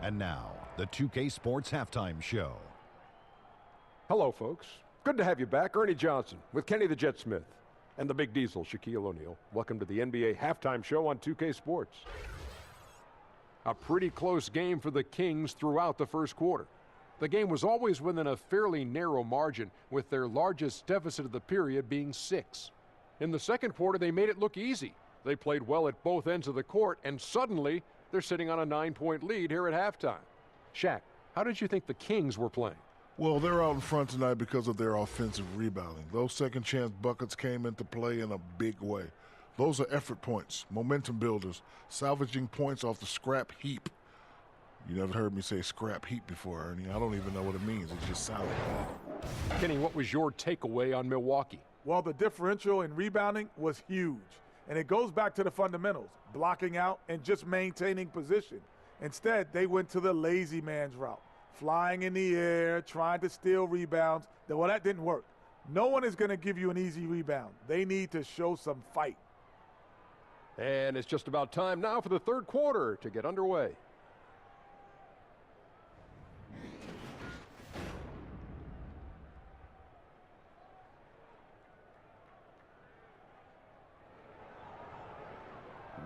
And now, the 2K Sports Halftime Show. Hello, folks. Good to have you back. Ernie Johnson with Kenny the Jet Smith and the Big Diesel, Shaquille O'Neal. Welcome to the NBA Halftime Show on 2K Sports. A pretty close game for the Kings throughout the first quarter. The game was always within a fairly narrow margin, with their largest deficit of the period being 6. In the second quarter, they made it look easy. They played well at both ends of the court, and suddenly they're sitting on a 9-point lead here at halftime. Shaq, how did you think the Kings were playing? Well, they're out in front tonight because of their offensive rebounding. Those second-chance buckets came into play in a big way. Those are effort points, momentum builders, salvaging points off the scrap heap. You never heard me say scrap heap before, Ernie. I don't even know what it means. It just sounded bad. Kenny, what was your takeaway on Milwaukee? Well, the differential in rebounding was huge. And it goes back to the fundamentals, blocking out and just maintaining position. Instead, they went to the lazy man's route. Flying in the air, trying to steal rebounds. Well, that didn't work. No one is going to give you an easy rebound. They need to show some fight. And it's just about time now for the third quarter to get underway.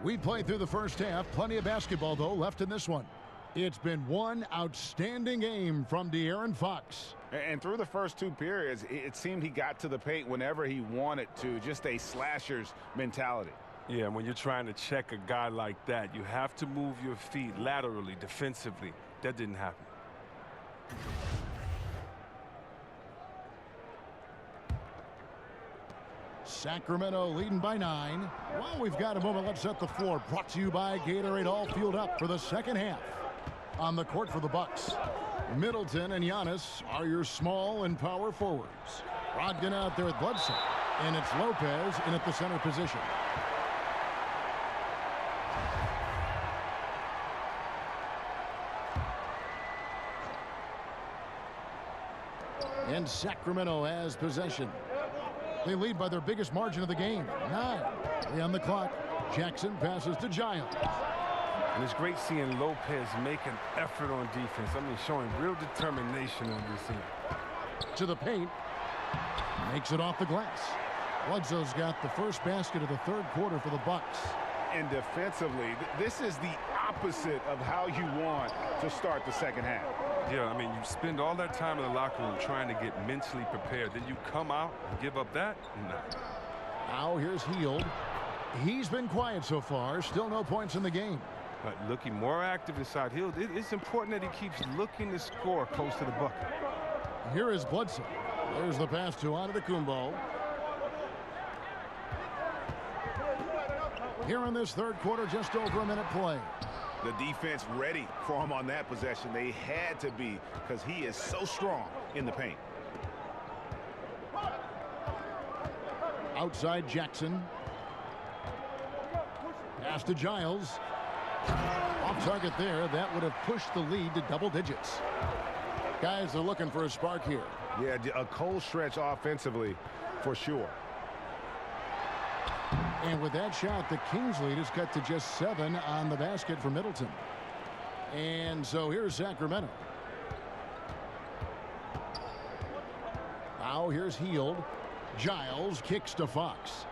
We played through the first half. Plenty of basketball, though, left in this one. It's been one outstanding game from De'Aaron Fox. And through the first 2 periods, it seemed he got to the paint whenever he wanted to, just a slasher's mentality. Yeah, when you're trying to check a guy like that, you have to move your feet laterally, defensively. That didn't happen. Sacramento leading by 9. While we've got a moment, let's set the floor. Brought to you by Gatorade, all fueled up for the second half. On the court for the Bucks, Middleton and Giannis are your small and power forwards. Brogdon out there with Bledsoe, and it's Lopez in at the center position. And Sacramento has possession. They lead by their biggest margin of the game, 9. 3 on the clock. Jackson passes to Giles. And it's great seeing Lopez make an effort on defense. I mean, showing real determination on this team. To the paint. Makes it off the glass. Bledsoe's got the first basket of the third quarter for the Bucks. And defensively, this is the opposite of how you want to start the second half. Yeah, I mean, you spend all that time in the locker room trying to get mentally prepared. Then you come out and give up that? No. Now here's Hield. He's been quiet so far. Still no points in the game. But looking more active inside Hill, it's important that he keeps looking to score close to the bucket. Here is Bledsoe. There's the pass to Antetokounmpo. Here in this third quarter, just over a minute play. The defense ready for him on that possession. They had to be, because he is so strong in the paint. Outside Jackson. Pass to Giles. Off target there. That would have pushed the lead to double digits. Guys are looking for a spark here. Yeah, a cold stretch offensively for sure. And with that shot, the Kings lead is cut to just 7 on the basket for Middleton. And so here's Sacramento. Now here's Hield. Giles kicks to Fox.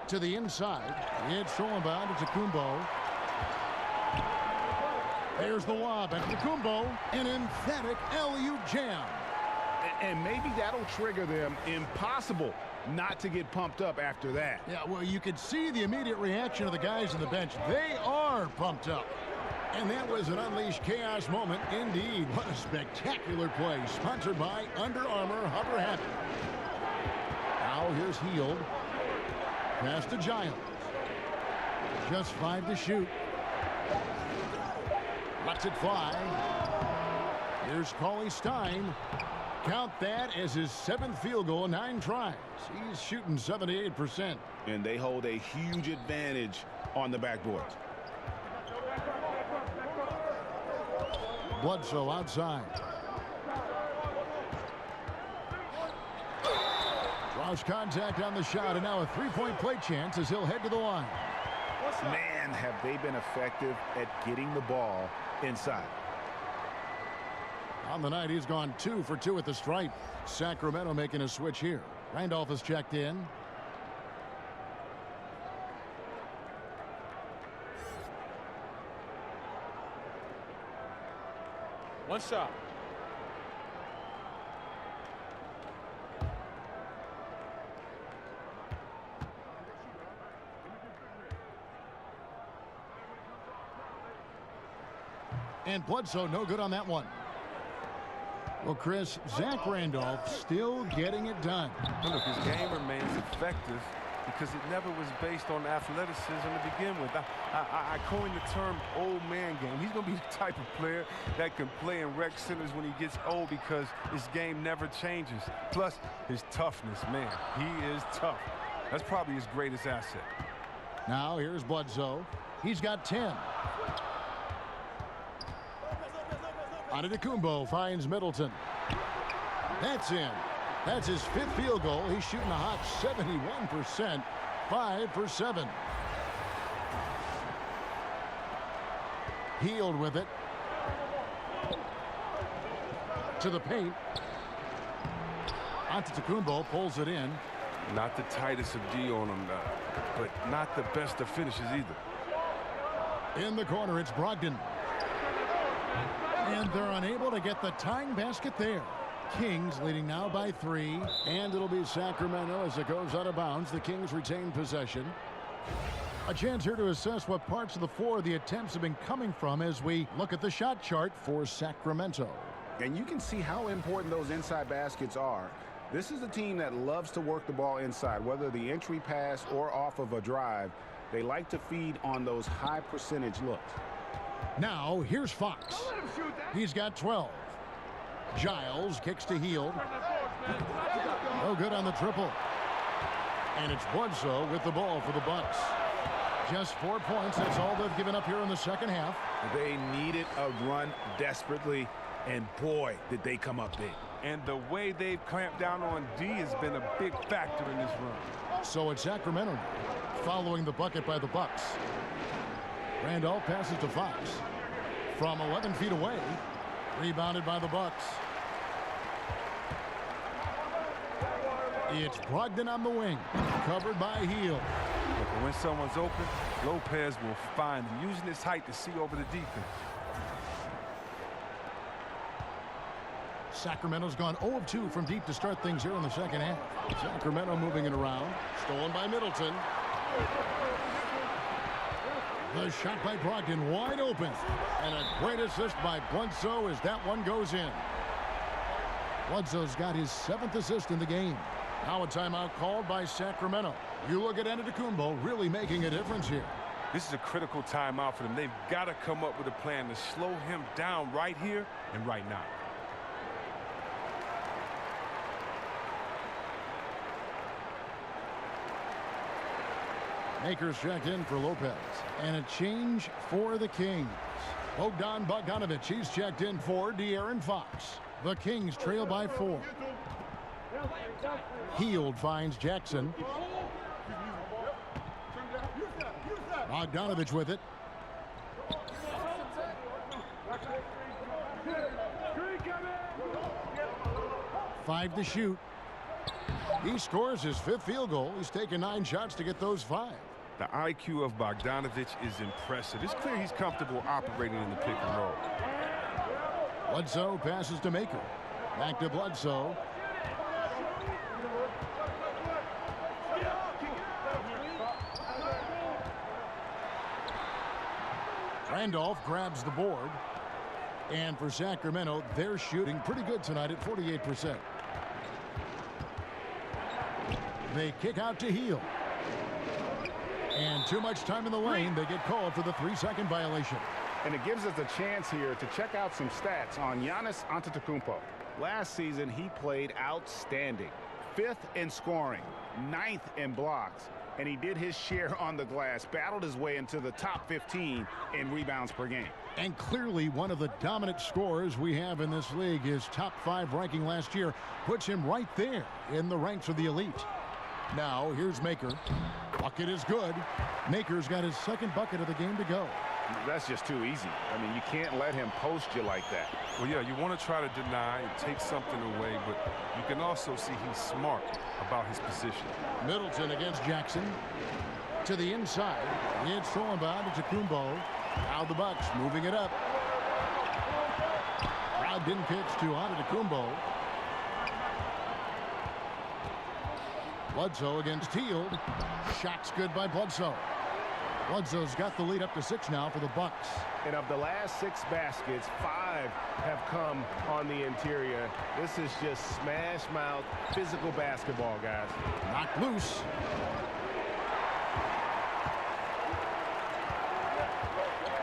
To the inside. It's thrown bound to Kumbo. There's the lob at Kumbo. An emphatic alley-oop jam. And maybe that'll trigger them. Impossible not to get pumped up after that. Yeah, well, you could see the immediate reaction of the guys on the bench. They are pumped up. And that was an unleashed chaos moment indeed. What a spectacular play. Sponsored by Under Armour Hover Happy. Now here's Hield. Pass to Giles. Just 5 to shoot. Lets it fly. Here's Cauley Stein. Count that as his 7th field goal in 9 tries. He's shooting 78%. And they hold a huge advantage on the backboard. Bledsoe outside. Draws contact on the shot, and now a 3-point play chance as he'll head to the line. Man, have they been effective at getting the ball inside. On the night, he's gone 2 for 2 at the stripe. Sacramento making a switch here. Randolph has checked in. One shot. And Bledsoe no good on that one. Well, Chris, Zach Randolph still getting it done. Look, his game remains effective because it never was based on athleticism to begin with. I coined the term old man game. He's going to be the type of player that can play in rec centers when he gets old because his game never changes. Plus, his toughness, man, he is tough. That's probably his greatest asset. Now, here's Bledsoe. He's got 10. Antetokounmpo finds Middleton. That's in. That's his 5th field goal. He's shooting a hot 71%. 5 for 7. Hield with it. To the paint. Antetokounmpo pulls it in. Not the tightest of D on him, but not the best of finishes either. In the corner, it's Brogdon. And they're unable to get the tying basket there. Kings leading now by 3. And it'll be Sacramento as it goes out of bounds. The Kings retain possession. A chance here to assess what parts of the floor the attempts have been coming from as we look at the shot chart for Sacramento. And you can see how important those inside baskets are. This is a team that loves to work the ball inside, whether the entry pass or off of a drive. They like to feed on those high percentage looks. Now, here's Fox. He's got 12. Giles kicks to Hield. No good on the triple. And it's Bledsoe with the ball for the Bucks. Just 4 points. That's all they've given up here in the second half. They needed a run desperately, and boy, did they come up big. And the way they've clamped down on D has been a big factor in this run. So it's Sacramento now, following the bucket by the Bucks. Randolph passes to Fox. From 11 feet away. Rebounded by the Bucks. It's Brogdon on the wing. Covered by Hield. Look, when someone's open, Lopez will find him, using his height to see over the defense. Sacramento's gone 0 of 2 from deep to start things here in the second half. Sacramento moving it around. Stolen by Middleton. The shot by Brogdon wide open. And a great assist by Bledsoe as that one goes in. Bledsoe's got his 7th assist in the game. Now a timeout called by Sacramento. You look at Antetokounmpo really making a difference here. This is a critical timeout for them. They've got to come up with a plan to slow him down right here and right now. Makers checked in for Lopez. And a change for the Kings. Bogdan Bogdanovic, he's checked in for De'Aaron Fox. The Kings trail by 4. Hield finds Jackson. Bogdanovic with it. Five to shoot. He scores his 5th field goal. He's taken 9 shots to get those 5. The IQ of Bogdanovich is impressive. It's clear he's comfortable operating in the pick and roll. Bledsoe passes to Maker. Back to Bledsoe. Randolph grabs the board. And for Sacramento, they're shooting pretty good tonight at 48%. They kick out to Heel. And too much time in the lane. They get called for the 3-second violation. And it gives us a chance here to check out some stats on Giannis Antetokounmpo. Last season, he played outstanding. 5th in scoring, 9th in blocks, and he did his share on the glass, battled his way into the top 15 in rebounds per game. And clearly one of the dominant scorers we have in this league. His top 5 ranking last year puts him right there in the ranks of the elite. Now, here's Maker. Bucket is good. Maker's got his 2nd bucket of the game to go. That's just too easy. I mean, you can't let him post you like that. Well, yeah, you want to try to deny and take something away, but you can also see he's smart about his position. Middleton against Jackson. To the inside. It's stolen by Antetokounmpo. Now the Bucks moving it up. Brogdon kicks to Antetokounmpo. Bledsoe against Hield. Shot's good by Bledsoe. Bledsoe's got the lead up to 6 now for the Bucks. And of the last 6 baskets, 5 have come on the interior. This is just smash mouth physical basketball, guys. Knocked loose.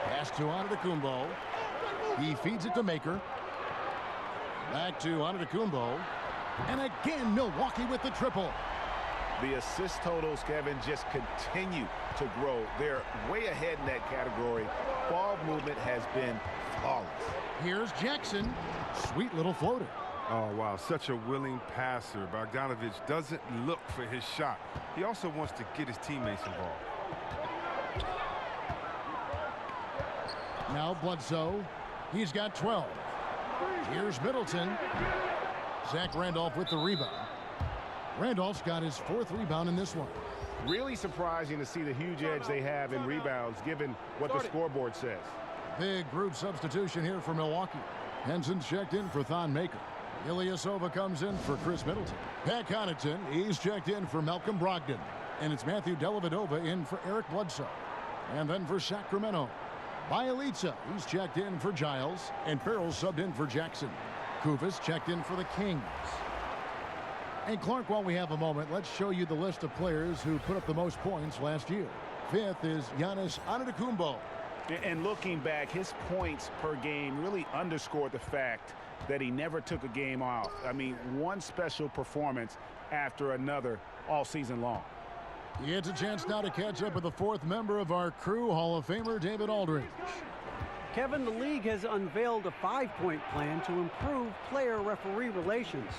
Pass to Antetokounmpo. He feeds it to Maker. Back to Antetokounmpo. And again, Milwaukee with the triple. The assist totals, Kevin, just continue to grow. They're way ahead in that category. Ball movement has been flawless. Here's Jackson. Sweet little floater. Oh, wow, such a willing passer. Bogdanovich doesn't look for his shot. He also wants to get his teammates involved. Now Bledsoe. He's got 12. Here's Middleton. Zach Randolph with the rebound. Randolph's got his 4th rebound in this one. Really surprising to see the huge edge they have in rebounds, given what the scoreboard says. Big group substitution here for Milwaukee. Henson's checked in for Thon Maker. Ilyasova comes in for Chris Middleton. Pat Connaughton, he's checked in for Malcolm Brogdon. And it's Matthew Dellavedova in for Eric Bledsoe. And then for Sacramento, Bielitsa, he's checked in for Giles. And Farrell's subbed in for Jackson. Kufis checked in for the Kings. And Clark, while we have a moment, let's show you the list of players who put up the most points last year. 5th is Giannis Antetokounmpo. And looking back, his points per game really underscored the fact that he never took a game off. I mean, one special performance after another all season long. It's a chance now to catch up with the 4th member of our crew, Hall of Famer David Aldridge. Kevin, the league has unveiled a 5-point plan to improve player-referee relations.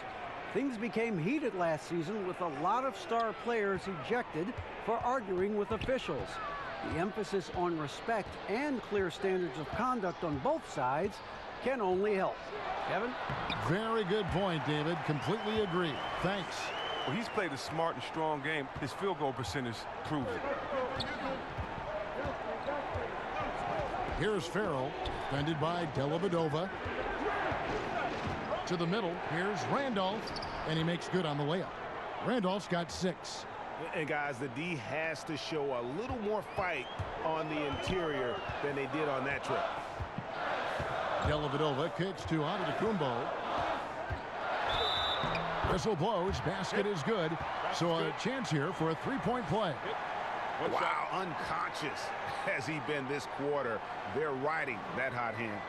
Things became heated last season with a lot of star players ejected for arguing with officials. The emphasis on respect and clear standards of conduct on both sides can only help. Kevin? Very good point, David. Completely agree. Thanks. Well, he's played a smart and strong game. His field goal percentage proves it. Here's Farrell, defended by Dellavedova. To the middle, here's Randolph, and he makes good on the layup. Randolph's got 6. And guys, the D has to show a little more fight on the interior than they did on that trip. Dellavedova kicks to Antetokounmpo. Whistle blows, basket is good. So a chance here for a 3-point play. Wow, unconscious has he been this quarter. They're riding that hot hand.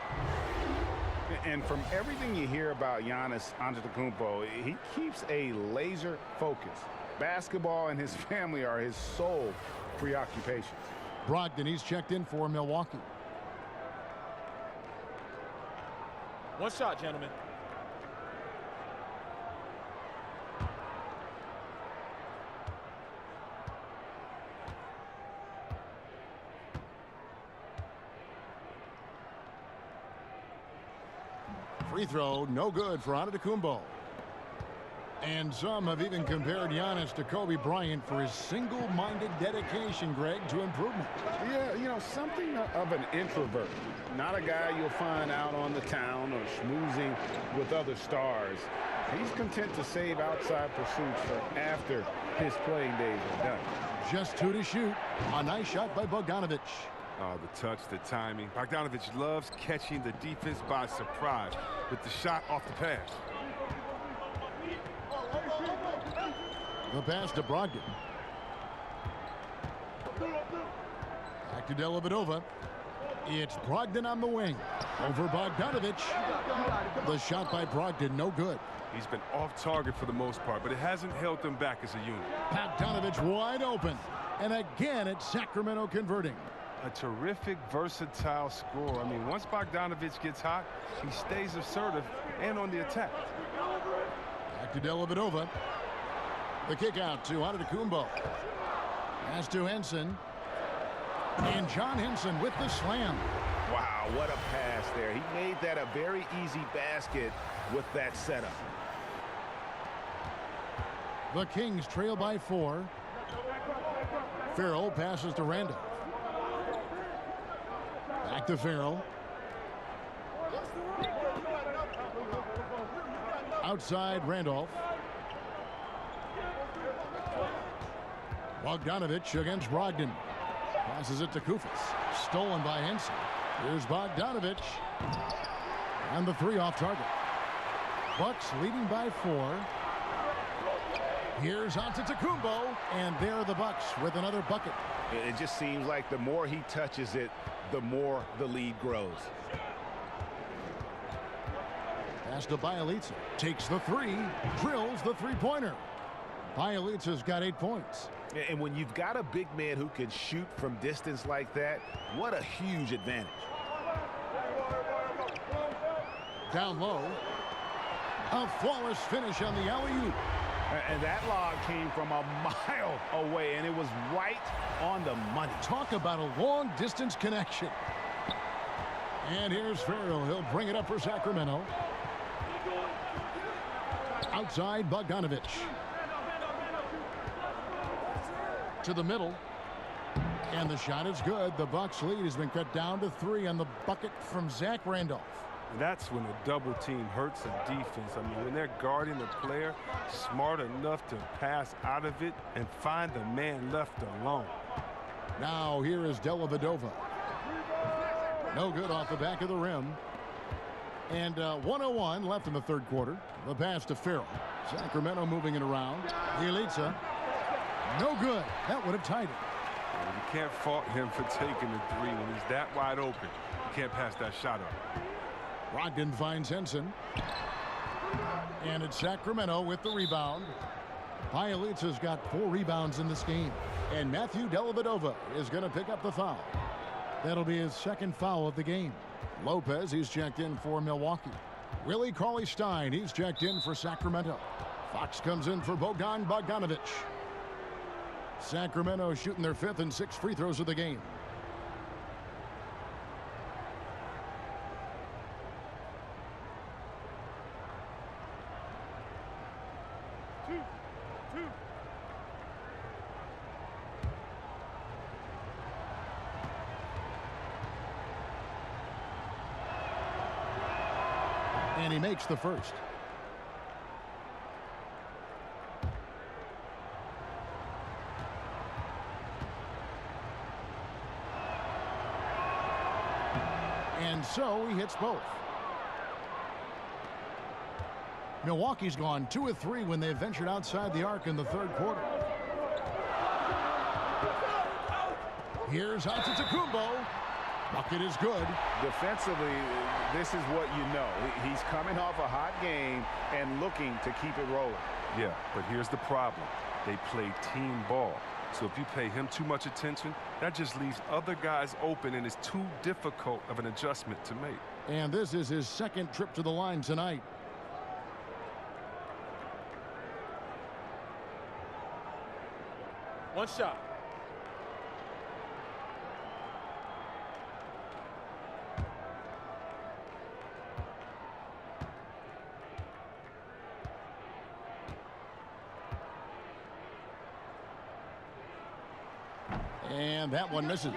And from everything you hear about Giannis Antetokounmpo, he keeps a laser focus. Basketball and his family are his sole preoccupations. Brogdon, he's checked in for Milwaukee. One shot, gentlemen. Free throw, no good for Antetokounmpo. And some have even compared Giannis to Kobe Bryant for his single-minded dedication, Greg, to improvement. Yeah, you know, something of an introvert. Not a guy you'll find out on the town or schmoozing with other stars. He's content to save outside pursuits for after his playing days are done. Just 2 to shoot. A nice shot by Bogdanovic. Oh, the touch, the timing. Bogdanovic loves catching the defense by surprise with the shot off the pass. The pass to Brogdon. Back to Dellavedova. It's Brogdon on the wing. Over Bogdanovic. The shot by Brogdon, no good. He's been off target for the most part, but it hasn't held them back as a unit. Bogdanovic wide open. And again, it's Sacramento converting. A terrific, versatile scorer. I mean, once Bogdanovic gets hot, he stays assertive and on the attack. Back to Dellavedova. The kick out to Antetokounmpo. Pass to Henson. And John Henson with the slam. Wow, what a pass there. He made that a very easy basket with that setup. The Kings trail by 4. Farrell passes to Randolph. Back to Farrell. Outside Randolph. Bogdanovic against Brogdon. Passes it to Kufis. Stolen by Henson. Here's Bogdanovic. And the 3 off target. Bucks leading by 4. Here's Antetokounmpo. And there are the Bucks with another bucket. It just seems like the more he touches it, the more the lead grows. Pass to Bielitsa. Takes the 3. Drills the three-pointer. Bielitsa's got 8 points. And when you've got a big man who can shoot from distance like that, what a huge advantage. Down low. A flawless finish on the alley-oop. And that lob came from a mile away, and it was right on the money. Talk about a long-distance connection. And here's Farrell. He'll bring it up for Sacramento. Outside Bogdanovic. To the middle. And the shot is good. The Bucks lead has been cut down to 3 on the bucket from Zach Randolph. That's when a double team hurts a defense. I mean, when they're guarding the player smart enough to pass out of it and find the man left alone. Now here is Dellavedova. No good off the back of the rim. And 1:01 left in the third quarter. The pass to Farrell. Sacramento moving it around. Bielitsa. No good. That would have tied it. Well, you can't fault him for taking the 3 when he's that wide open. You can't pass that shot up. Brogdon finds Henson. And it's Sacramento with the rebound. Bielitsa's got 4 rebounds in this game. And Matthew Dellavedova is going to pick up the foul. That'll be his 2nd foul of the game. Lopez, he's checked in for Milwaukee. Willie Cauley-Stein, he's checked in for Sacramento. Fox comes in for Bogdan Bogdanovic. Sacramento shooting their 5th and 6th free throws of the game. And he makes the first. And so he hits both. Milwaukee's gone 2 of 3 when they ventured outside the arc in the third quarter. Here's Antetokounmpo. Bucket is good. Defensively, this is what you know. He's coming off a hot game and looking to keep it rolling. Yeah, but here's the problem. They play team ball. So if you pay him too much attention, that just leaves other guys open, and it's too difficult of an adjustment to make. And this is his 2nd trip to the line tonight. One shot. And that one misses.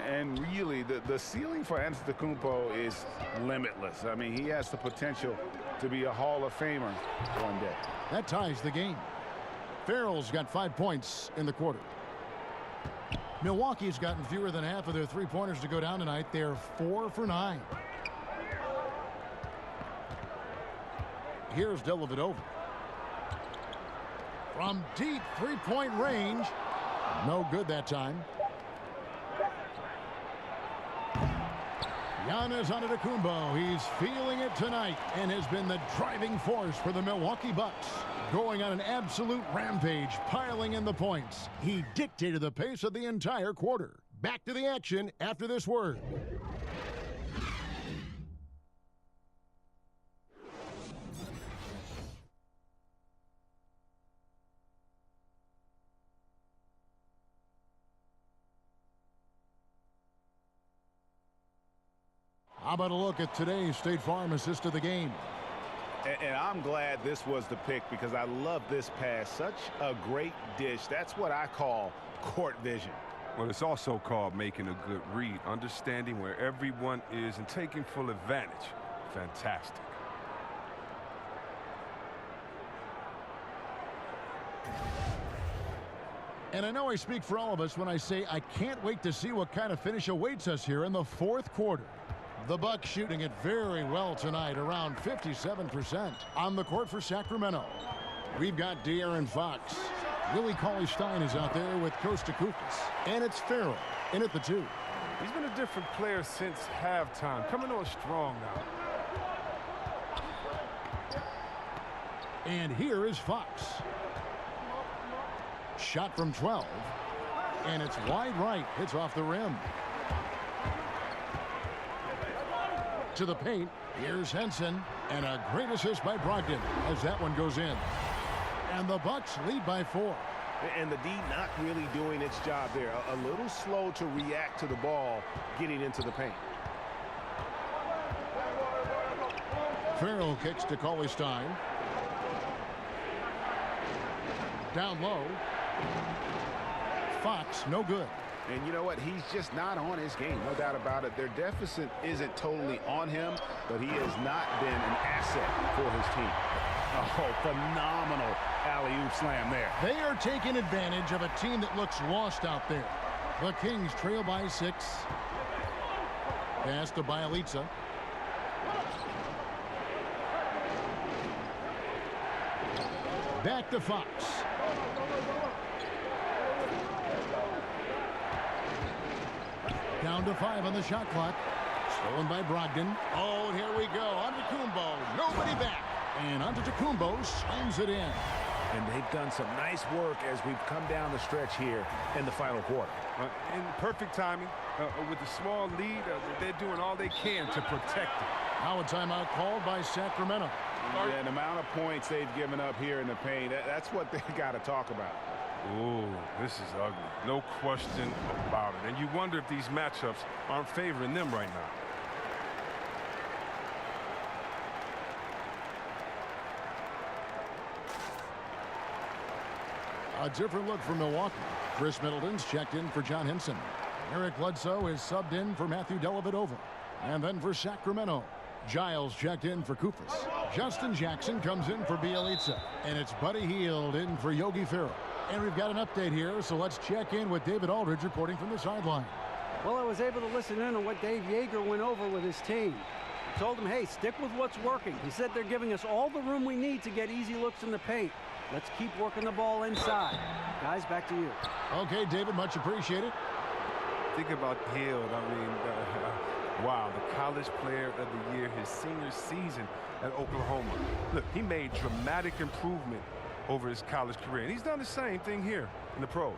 And really, the ceiling for Antetokounmpo is limitless. I mean, he has the potential to be a Hall of Famer one day. That ties the game. Farrell's got 5 points in the quarter. Milwaukee's gotten fewer than half of their three-pointers to go down tonight. They're 4 for 9. Here's Dellavedova. From deep three-point range. No good that time. Giannis Antetokounmpo, he's feeling it tonight and has been the driving force for the Milwaukee Bucks. Going on an absolute rampage, piling in the points. He dictated the pace of the entire quarter. Back to the action after this word. How about a look at today's State Farm assist of the game? And I'm glad this was the pick because I love this pass. Such a great dish. That's what I call court vision. Well, it's also called making a good read, understanding where everyone is and taking full advantage. Fantastic. And I know I speak for all of us when I say I can't wait to see what kind of finish awaits us here in the fourth quarter. The Bucks shooting it very well tonight, around 57%. On the court for Sacramento, we've got De'Aaron Fox. Willie Cauley-Stein is out there with Costa Koufis. And it's Farrell in at the 2. He's been a different player since halftime, coming on strong now. And here is Fox. Shot from 12. And it's wide right. Hits off the rim. To the paint. Here's Henson. And a great assist by Brogdon as that one goes in. And the Bucks lead by 4. And the D not really doing its job there. A little slow to react to the ball getting into the paint. Farrell kicks to Cauley-Stein. Down low. Fox, no good. And you know what? He's just not on his game. No doubt about it. Their deficit isn't totally on him, but he has not been an asset for his team. Oh, phenomenal alley-oop slam there. They are taking advantage of a team that looks lost out there. The Kings trail by 6. Pass to Bielitsa. Back to Fox. Down to 5 on the shot clock. Stolen by Brogdon. Oh, and here we go. Antetokounmpo. Nobody back. And Antetokounmpo slams it in. And they've done some nice work as we've come down the stretch here in the final quarter. In perfect timing. With a small lead, they're doing all they can to protect it. Now a timeout called by Sacramento. Yeah, the amount of points they've given up here in the paint, that's what they got to talk about. Ooh, this is ugly. No question about it. And you wonder if these matchups aren't favoring them right now. A different look for Milwaukee. Chris Middleton's checked in for John Henson. Eric Bledsoe is subbed in for Matthew Dellavedova. And then for Sacramento, Giles checked in for Koufis. Justin Jackson comes in for Bielitsa. And it's Buddy Hield in for Yogi Ferrell. And we've got an update here, so let's check in with David Aldridge reporting from the sideline. Well, I was able to listen in on what Dave Yeager went over with his team. He told him, hey, stick with what's working. He said they're giving us all the room we need to get easy looks in the paint. Let's keep working the ball inside. Guys, back to you. Okay, David, much appreciated. Think about Hield. I mean, wow, the college player of the year, his senior season at Oklahoma. Look, he made dramatic improvement over his college career. And he's done the same thing here in the pros.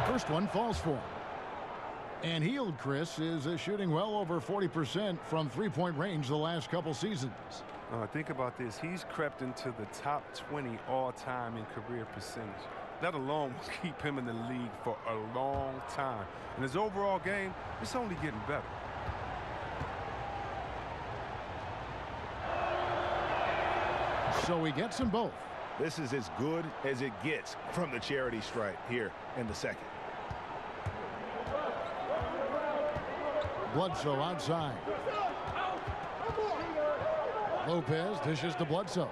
First one falls for him. And Hield, Chris, is shooting well over 40% from three-point range the last couple seasons. Think about this. He's crept into the top 20 all-time in career percentage. That alone will keep him in the league for a long time. And his overall game, it's only getting better. So he gets them both. This is as good as it gets from the charity stripe here in the second. Bledsoe outside. Lopez dishes to Bledsoe.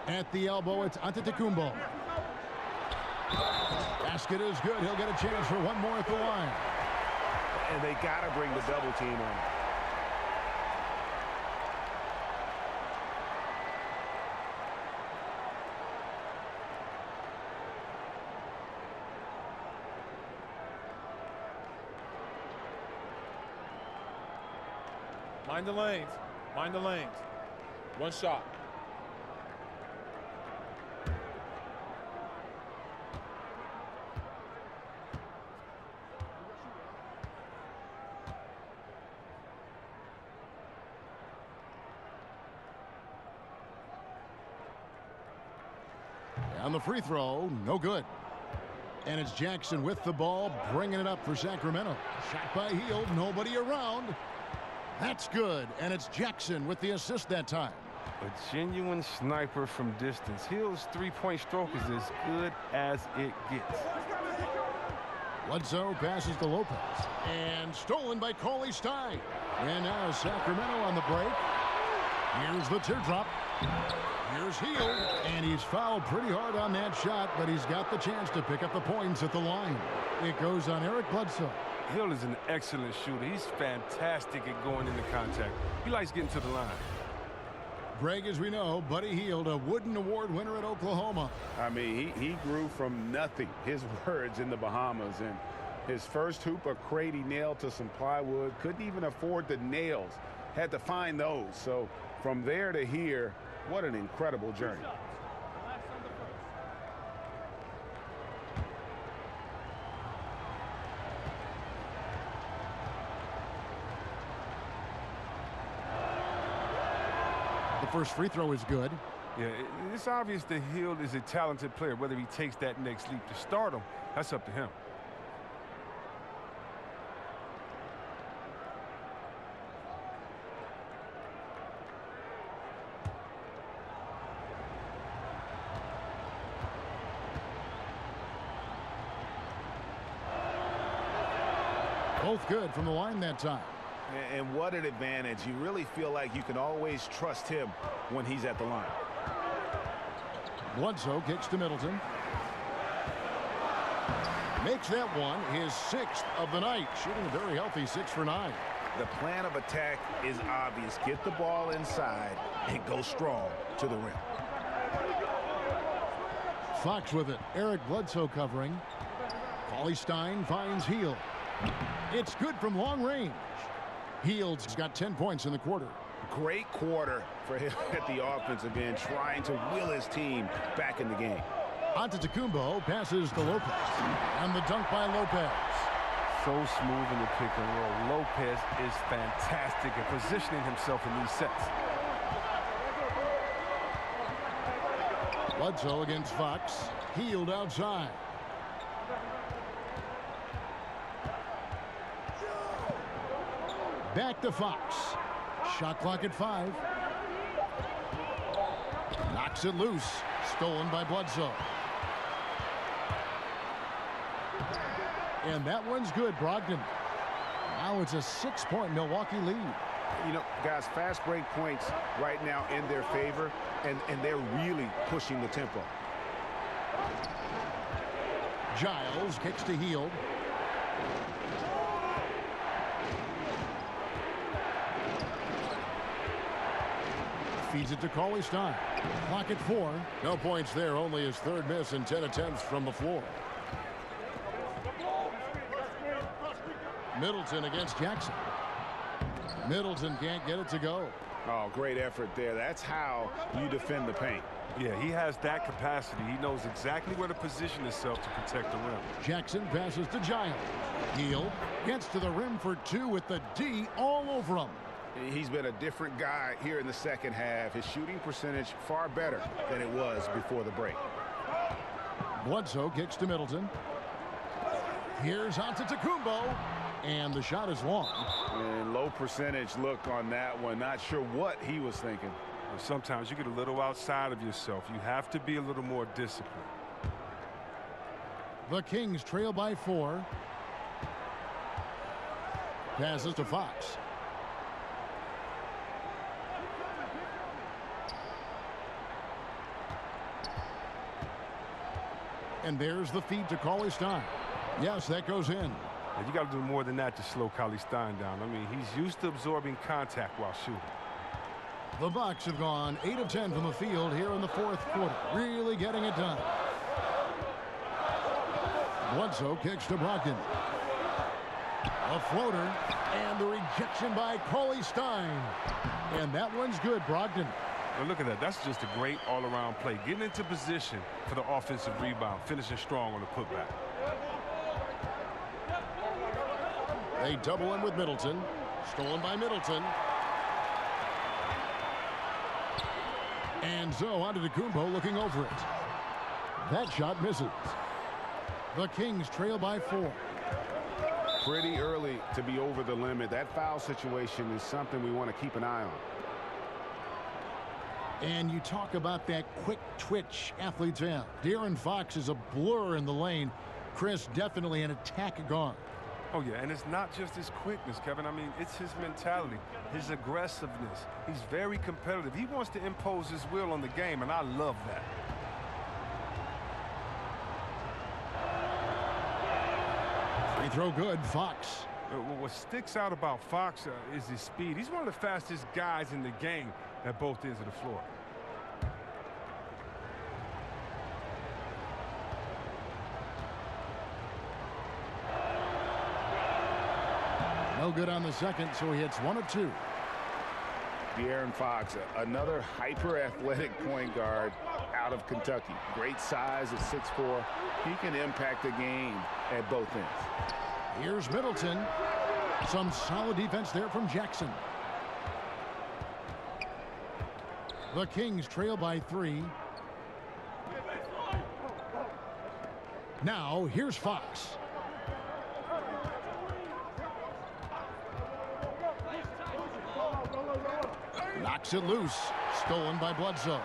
At the elbow, it's Antetokounmpo. Basket is good. He'll get a chance for one more at the line. And they got to bring the double team on. Mind the lanes. Mind the lanes. One shot. On the free throw, no good. And it's Jackson with the ball, bringing it up for Sacramento. Shot by Hield, nobody around. That's good, and it's Jackson with the assist that time. A genuine sniper from distance. Hield's three-point stroke is as good as it gets. Bledsoe passes to Lopez. And stolen by Cauley Stein. And now Sacramento on the break. Here's the teardrop. Here's Hield. And he's fouled pretty hard on that shot, but he's got the chance to pick up the points at the line. It goes on Eric Bledsoe. Hield is an excellent shooter. He's fantastic at going into contact. He likes getting to the line. Greg, as we know, Buddy Hield, a Wooden Award winner at Oklahoma. I mean, he grew from nothing, his words, in the Bahamas. And his first hoop, a crate he nailed to some plywood. Couldn't even afford the nails. Had to find those. So from there to here, what an incredible journey. The first free throw is good. Yeah, it's obvious that Hield is a talented player. Whether he takes that next leap to start him, that's up to him. Both good from the line that time. And what an advantage. You really feel like you can always trust him when he's at the line. Bledsoe kicks to Middleton. Makes that one his sixth of the night, shooting a very healthy 6 for 9. The plan of attack is obvious. Get the ball inside and go strong to the rim. Fox with it. Eric Bledsoe covering. Cauley Stein finds Hield. It's good from long range. Hield's got 10 points in the quarter. Great quarter for him at the offensive end, trying to will his team back in the game. Antetokounmpo passes to Lopez. And the dunk by Lopez. So smooth in the pick and roll. Lopez is fantastic at positioning himself in these sets. Bledsoe against Fox. Hield outside. Back to Fox. Shot clock at 5. Knocks it loose. Stolen by Bledsoe. And that one's good, Brogdon. Now it's a 6-point Milwaukee lead. You know, guys, fast break points right now in their favor, and they're really pushing the tempo. Giles kicks to Hield. Feeds it to Cauley Stein. Clock at 4. No points there, only his third miss in 10 attempts from the floor. Middleton against Jackson. Middleton can't get it to go. Oh, great effort there. That's how you defend the paint. Yeah, he has that capacity. He knows exactly where to position himself to protect the rim. Jackson passes to Giles. Hield gets to the rim for two with the D all over him. He's been a different guy here in the second half. His shooting percentage far better than it was before the break. Bledsoe kicks to Middleton. Here's on to Tacumbo. And the shot is long. And low percentage look on that one. Not sure what he was thinking. Sometimes you get a little outside of yourself. You have to be a little more disciplined. The Kings trail by 4. Passes to Fox. And there's the feed to Cauley-Stein. Yes, that goes in. And you got to do more than that to slow Cauley-Stein down. I mean, he's used to absorbing contact while shooting. The Bucks have gone 8 of 10 from the field here in the fourth quarter. Really getting it done. Bledsoe kicks to Brogdon. A floater. And the rejection by Cauley-Stein. And that one's good, Brogdon. Well, look at that. That's just a great all-around play. Getting into position for the offensive rebound. Finishing strong on the putback. They double him with Middleton. Stolen by Middleton. And so on to Tacumbo looking over it. That shot misses. The Kings trail by 4. Pretty early to be over the limit. That foul situation is something we want to keep an eye on. And you talk about that quick twitch athletes have. De'Aaron Fox is a blur in the lane. Chris, definitely an attack guard. Oh, yeah, and it's not just his quickness, Kevin. I mean, it's his mentality, his aggressiveness. He's very competitive. He wants to impose his will on the game, and I love that. Free throw good, Fox. What sticks out about Fox is his speed. He's one of the fastest guys in the game at both ends of the floor. No good on the second, so he hits 1 of 2. De'Aaron Fox, another hyper-athletic point guard out of Kentucky. Great size at 6'4". He can impact the game at both ends. Here's Middleton. Some solid defense there from Jackson. The Kings trail by 3. Now, here's Fox. Knocks it loose. Stolen by Bledsoe.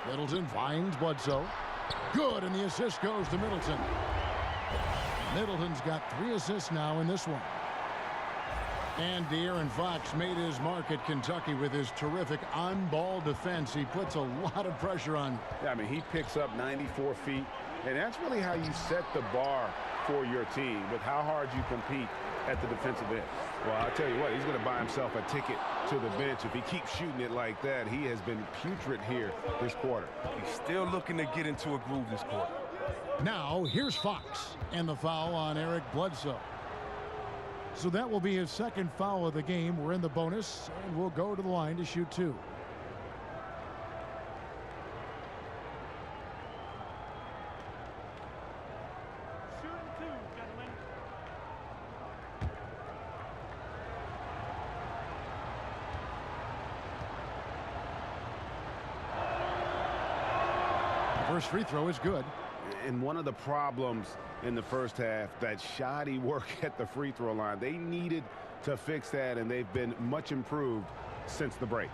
Middleton finds Bledsoe. Good, and the assist goes to Middleton. Middleton's got 3 assists now in this one. And De'Aaron Fox made his mark at Kentucky with his terrific on-ball defense. He puts a lot of pressure on. Yeah, I mean, he picks up 94 feet, and that's really how you set the bar for your team, with how hard you compete at the defensive end. Well, I'll tell you what, he's going to buy himself a ticket to the bench. If he keeps shooting it like that, he has been putrid here this quarter. He's still looking to get into a groove this quarter. Now, here's Fox, and the foul on Eric Bledsoe. So that will be his second foul of the game. We're in the bonus, and we'll go to the line to shoot 2. First free throw is good. And one of the problems in the first half, that shoddy work at the free throw line. They needed to fix that, and they've been much improved since the break.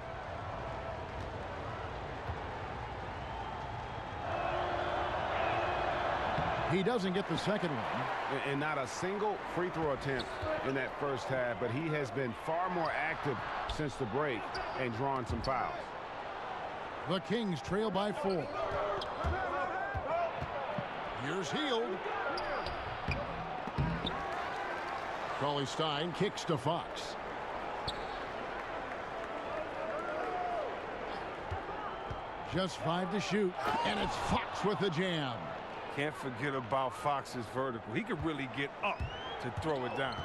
He doesn't get the second one. And not a single free throw attempt in that first half, but he has been far more active since the break and drawn some fouls. The Kings trail by 4. Here's Hield. Cauley-Stein kicks to Fox. Just 5 to shoot, and it's Fox with the jam. Can't forget about Fox's vertical. He could really get up to throw it down.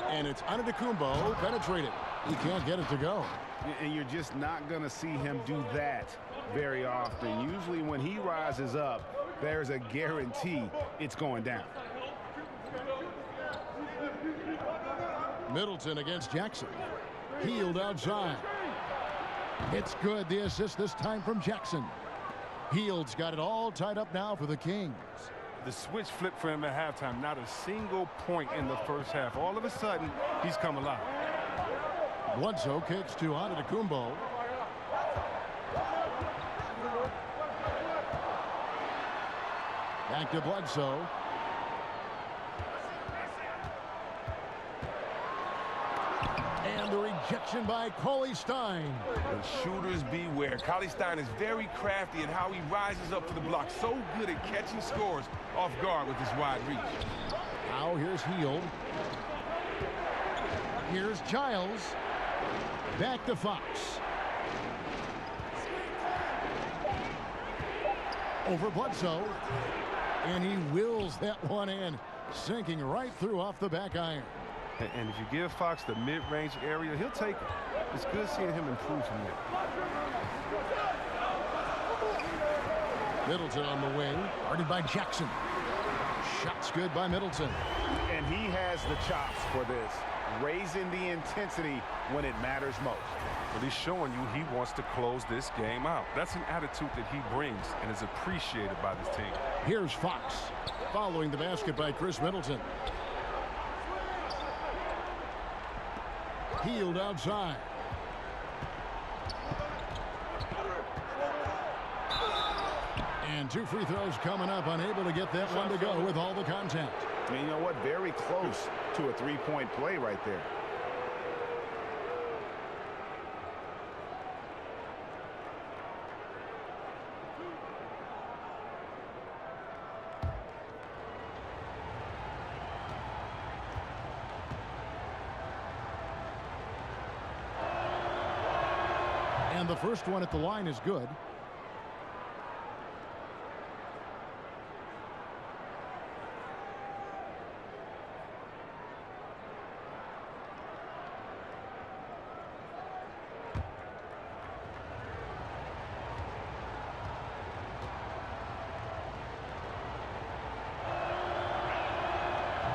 And it's Antetokounmpo penetrated. He can't get it to go. And you're just not going to see him do that very often. Usually when he rises up, there's a guarantee it's going down. Middleton against Jackson. Hield outside. It's good. The assist this time from Jackson. Hield's got it all tied up now for the Kings. The switch flipped for him at halftime. Not a single point in the first half. All of a sudden, he's come alive. Bledsoe kicks to Antetokounmpo. Back to Bledsoe. And the rejection by Cauley Stein. And shooters beware. Cauley Stein is very crafty in how he rises up to the block. So good at catching scores off guard with his wide reach. Now here's Hield. Here's Giles. Back to Fox. Over Bledsoe. And he wills that one in. Sinking right through off the back iron. And if you give Fox the mid-range area, he'll take it. It's good seeing him improve from there. Middleton on the wing. Guarded by Jackson. Shots good by Middleton. And he has the chops for this. Raising the intensity when it matters most. But he's showing you he wants to close this game out. That's an attitude that he brings and is appreciated by this team. Here's Fox. Following the basket by Chris Middleton. Hield outside. And 2 free throws coming up. Unable to get that one to go with all the contact. And you know what? Very close to a three-point play right there. And the first one at the line is good.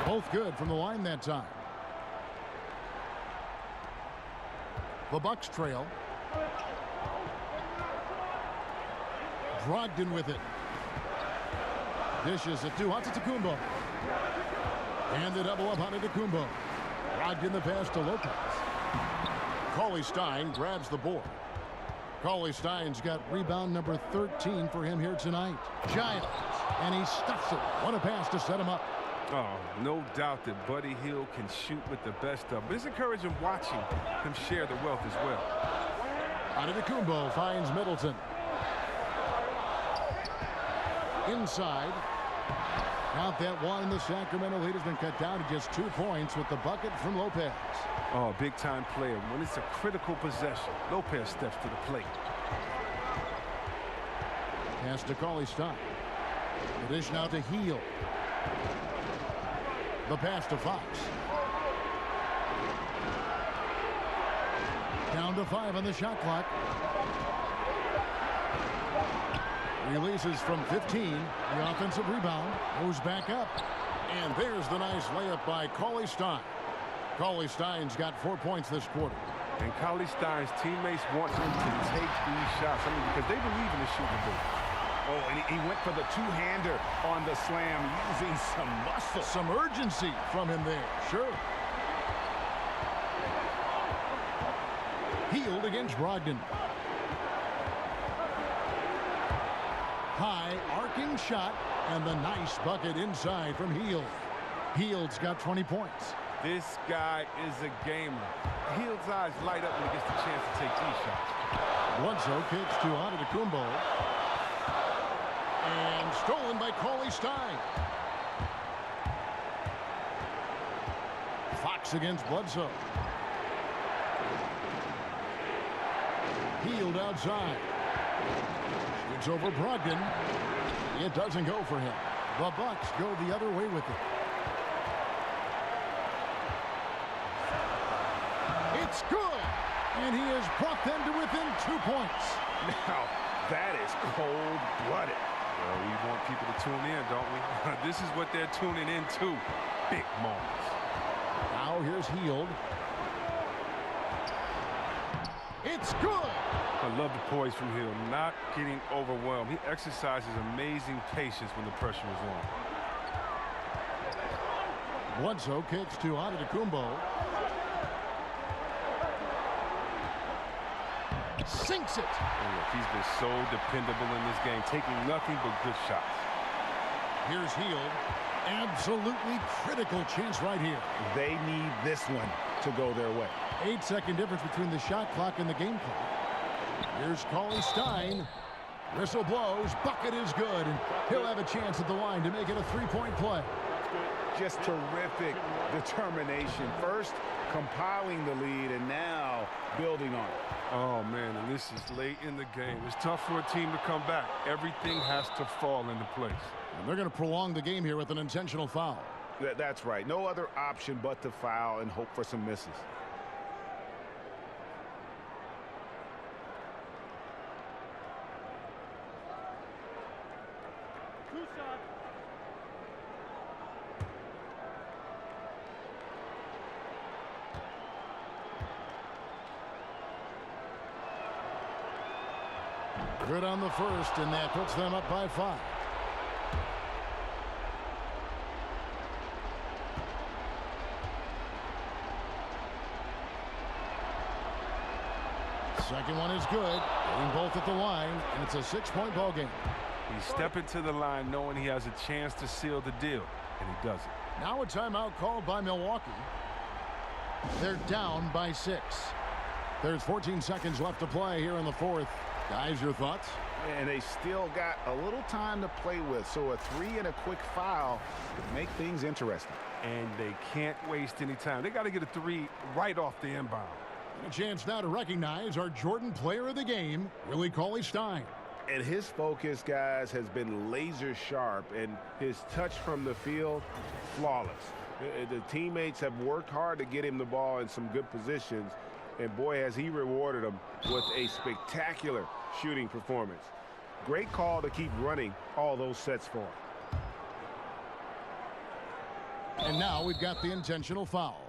Both good from the line that time. The Bucks trail. Brogdon with it. Dishes it to Antetokounmpo. And the double up Antetokounmpo. Brogdon the pass to Lopez. Cauley Stein grabs the board. Cauley Stein's got rebound number 13 for him here tonight. Giles. And he stuffs it. What a pass to set him up. Oh, no doubt that Buddy Hield can shoot with the best of. But it's encouraging watching him share the wealth as well. Antetokounmpo finds Middleton. Inside. Count that one. The Sacramento lead has been cut down to just 2 points with the bucket from Lopez. Oh, big-time player. When it's a critical possession, Lopez steps to the plate. Pass to Cauley Stein. The dish now to Hield. The pass to Fox. Down to 5 on the shot clock. Releases from 15. The offensive rebound goes back up. And there's the nice layup by Cauley Stein. Cauley Stein's got 4 points this quarter. And Cauley Stein's teammates want him to take these shots. I mean, because they believe in the shooting ability. Oh, and he went for the two-hander on the slam, using some muscle. Some urgency from him there. Sure. Hield against Brogdon. High arcing shot and the nice bucket inside from Hield. Hield's got 20 points. This guy is a gamer. Hield's eyes light up when he gets the chance to take these shots. Bledsoe kicks to Antetokounmpo. And stolen by Cauley Stein. Fox against Bledsoe. Hield outside. Shoots over Brogdon. It doesn't go for him. The Bucks go the other way with it. It's good. And he has brought them to within 2 points. Now, that is cold-blooded. Well, we want people to tune in, don't we? This is what they're tuning into. Big moments. Now here's Hield. It's good. I love the poise from Hill, not getting overwhelmed. He exercises amazing patience when the pressure is on. Bledsoe kicks to Antetokounmpo. Sinks it. And look, he's been so dependable in this game, taking nothing but good shots. Here's Hield. Absolutely critical chance right here. They need this one to go their way. 8-second difference between the shot clock and the game clock. Here's Cauley Stein. Whistle blows. Bucket is good. And he'll have a chance at the line to make it a 3-point play. Just terrific determination. First, compiling the lead, and now building on it. Oh, man, and this is late in the game. It's tough for a team to come back. Everything has to fall into place. And they're going to prolong the game here with an intentional foul. That's right. No other option but to foul and hope for some misses. Good on the first, and that puts them up by 5. Second one is good. Getting both at the line, and it's a 6-point ball game. He's stepping to the line knowing he has a chance to seal the deal, and he does it. Now a timeout called by Milwaukee. They're down by 6. There's 14 seconds left to play here in the fourth. Guys, your thoughts? And they still got a little time to play with, so a 3 and a quick foul would make things interesting. And they can't waste any time. They got to get a 3 right off the inbound. And a chance now to recognize our Jordan player of the game, Willie Cauley-Stein. And his focus, guys, has been laser sharp, and his touch from the field, flawless. The teammates have worked hard to get him the ball in some good positions, and boy, has he rewarded them with a spectacular shooting performance. Great call to keep running all those sets for him. And now we've got the intentional foul.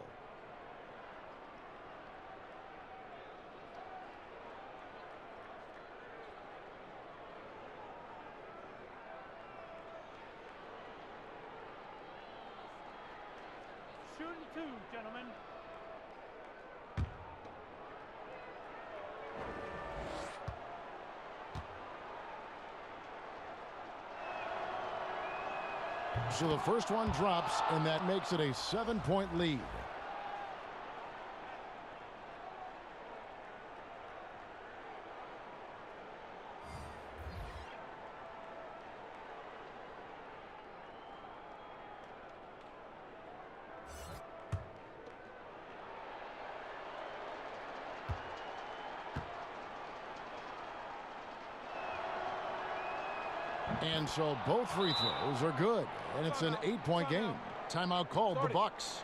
Shooting 2, gentlemen. So the first one drops, and that makes it a 7-point lead. And so both free throws are good, and it's an 8-point game. Timeout called the Bucks.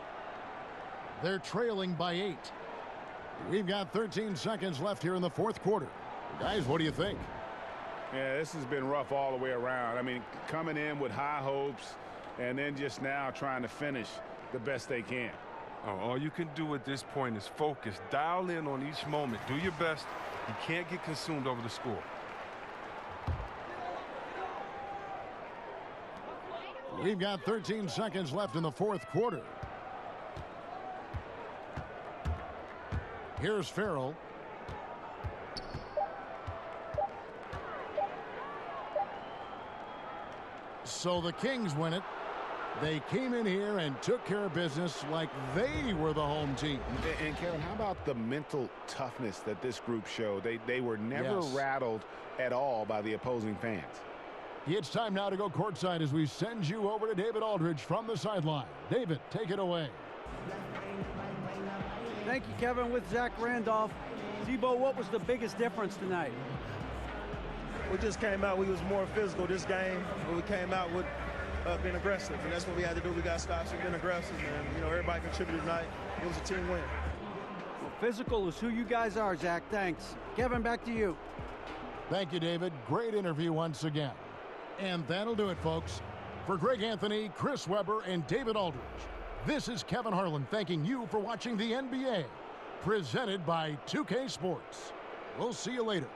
They're trailing by 8. We've got 13 seconds left here in the fourth quarter. Guys, what do you think? Yeah, this has been rough all the way around. I mean, coming in with high hopes and then just now trying to finish the best they can. Oh, all you can do at this point is focus. Dial in on each moment. Do your best. You can't get consumed over the score. We've got 13 seconds left in the fourth quarter. Here's Farrell. So the Kings win it. They came in here and took care of business like they were the home team. And Kevin, how about the mental toughness that this group showed? They were never rattled at all by the opposing fans. It's time now to go courtside as we send you over to David Aldridge from the sideline. David, take it away. Thank you, Kevin. With Zach Randolph. Zebo, what was the biggest difference tonight? We just came out. We was more physical this game, but we came out with being aggressive, and that's what we had to do. We got stops and being aggressive, and everybody contributed tonight. It was a team win. Physical is who you guys are, Zach. Thanks. Kevin, back to you. Thank you, David. Great interview once again. And that'll do it, folks. For Greg Anthony, Chris Webber, and David Aldridge, this is Kevin Harlan thanking you for watching the NBA, presented by 2K Sports. We'll see you later.